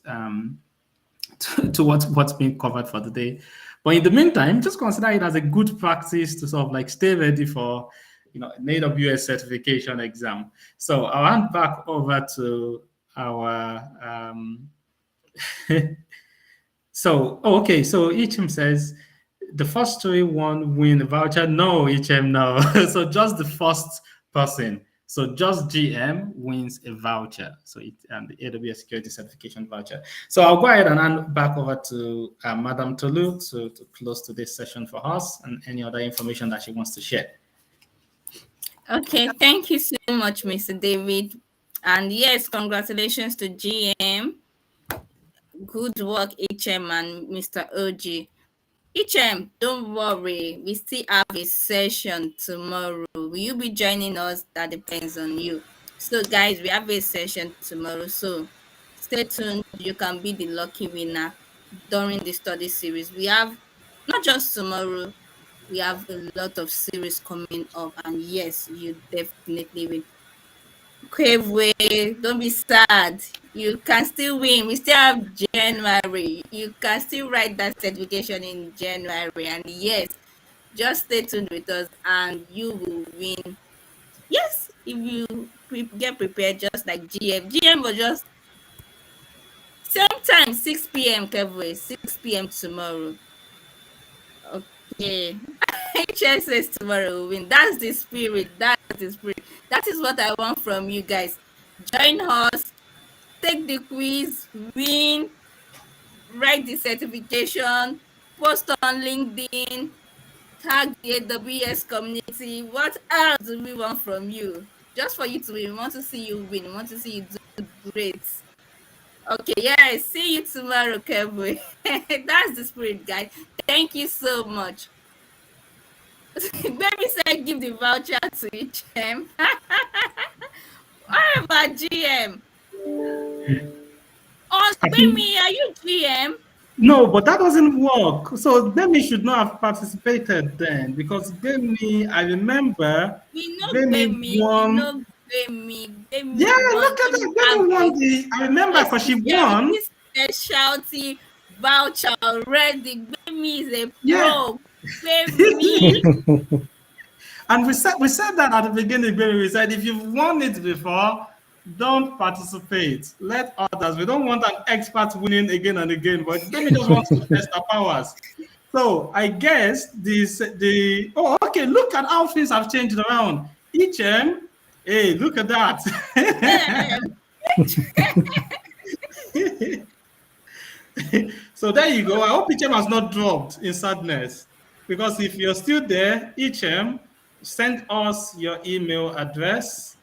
what's being covered for the day. But in the meantime, just consider it as a good practice to sort of like stay ready for an AWS certification exam. So I'll hand back over to our okay. So Ichim says the first 3-1 win voucher. No, Ichim, no. So just the first person. So just GM wins a voucher. So the AWS security certification voucher. So I'll go ahead and hand back over to Madam Tolu to close today's session for us and any other information that she wants to share. Okay, thank you so much, Mr. David. And yes, congratulations to GM. Good work, HM and Mr. OG. HM, don't worry. We still have a session tomorrow. Will you be joining us? That depends on you. So, guys, we have a session tomorrow. So, stay tuned. You can be the lucky winner during the study series. We have not just tomorrow, we have a lot of series coming up. And yes, you definitely will. Quave, don't be sad. You can still win. We still have January. You can still write that certification in January. And yes, just stay tuned with us and you will win. Yes, if you get prepared just like GM. GM was just same time, 6 p.m. Kevin, 6 p.m. tomorrow. Okay. HS says tomorrow will win. That's the spirit. That's the spirit. That is what I want from you guys. Join us, take the quiz, win, write the certification, post on LinkedIn, tag the AWS community. What else do we want from you? Just for you to win. We want to see you win. We want to see you do great. Okay, yeah, see you tomorrow, Kevin. That's the spirit, guys. Thank you so much. Baby said give the voucher to each M. What about GM? Oh, Baby, are you GM? No, but that doesn't work. So Demi should not have participated then, because Demi, I remember, We know Demi Bemi, won. we know Bemi. Bemi Yeah, won. look at that. Demi won I remember because she won. Specialty voucher already. Bemi is a Yeah. pro. Bemi. And we said that at the beginning, Baby. We said if you've won it before, don't participate. Let others. We don't want an expert winning again and again, but Demi just wants to test our powers. So I guess okay, look at how things have changed around. HM, hey, look at that. So there you go. I hope HM has not dropped in sadness, because if you're still there, HM, send us your email address.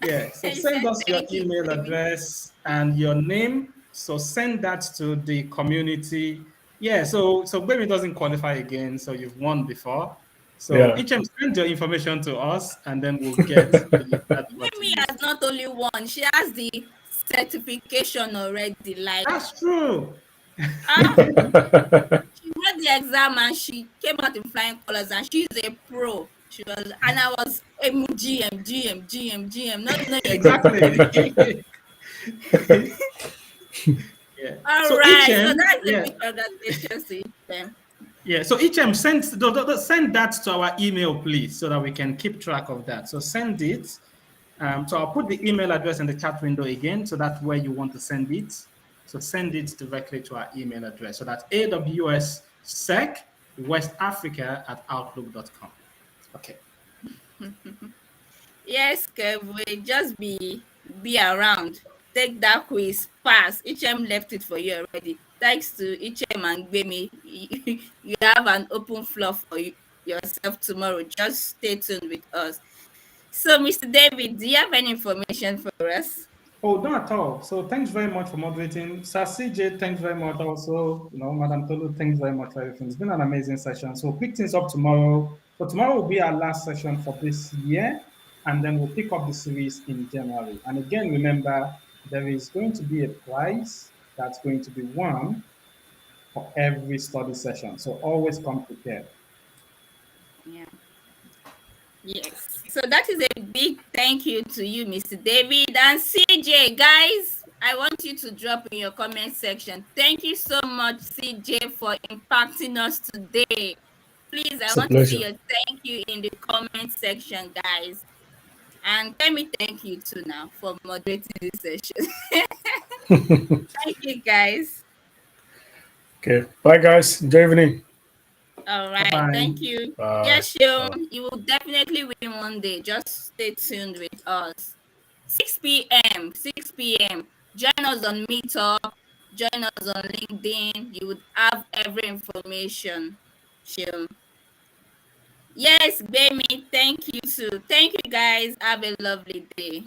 Yeah, so send us your email address and your name. So send that to the community. Yeah, so Baby doesn't qualify again, so you've won before. So HM, send your information to us, and then we'll get Baby has not only won, she has the certification already. Like, that's true. She had the exam and she came out in flying colors, and she's a pro. She was, and I was GM, not knowing exactly. Yeah. All so right, HM, so that's a big congratulations to them. Yeah, so HM, send that to our email, please, so that we can keep track of that. So send it. So I'll put the email address in the chat window again, so that's where you want to send it. So send it directly to our email address. So that's awsec.westafrica@outlook.com. Okay. Yes, Kev, just be around. Take that quiz, pass. HM left it for you already. Thanks to HM and Gbemi, you have an open floor for you yourself tomorrow. Just stay tuned with us. So, Mr. David, do you have any information for us? Oh, not at all. So thanks very much for moderating. Sir CJ, thanks very much also. Madam Tolu, thanks very much for everything. It's been an amazing session. So we'll pick things up tomorrow. So tomorrow will be our last session for this year, and then we'll pick up the series in January. And again, remember, there is going to be a prize that's going to be won for every study session. So always come prepared. Yeah. Yes. So that is a big thank you to you, Mr. David and CJ. Guys, I want you to drop in your comment section. Thank you so much, CJ, for impacting us today. Please, I It's a want to see pleasure. your thank you in the comment section, guys. And let me thank you too now for moderating this session. Thank you, guys. Okay. Bye, guys. Enjoy evening. All right. Thank Bye-bye. you. Bye. Yes, Sean, you will definitely win one day. Just stay tuned with us. 6 p.m. 6 p.m. Join us on Meetup. Join us on LinkedIn. You would have every information. Sean. Yes, Bemi. Thank you too. Thank you, guys. Have a lovely day.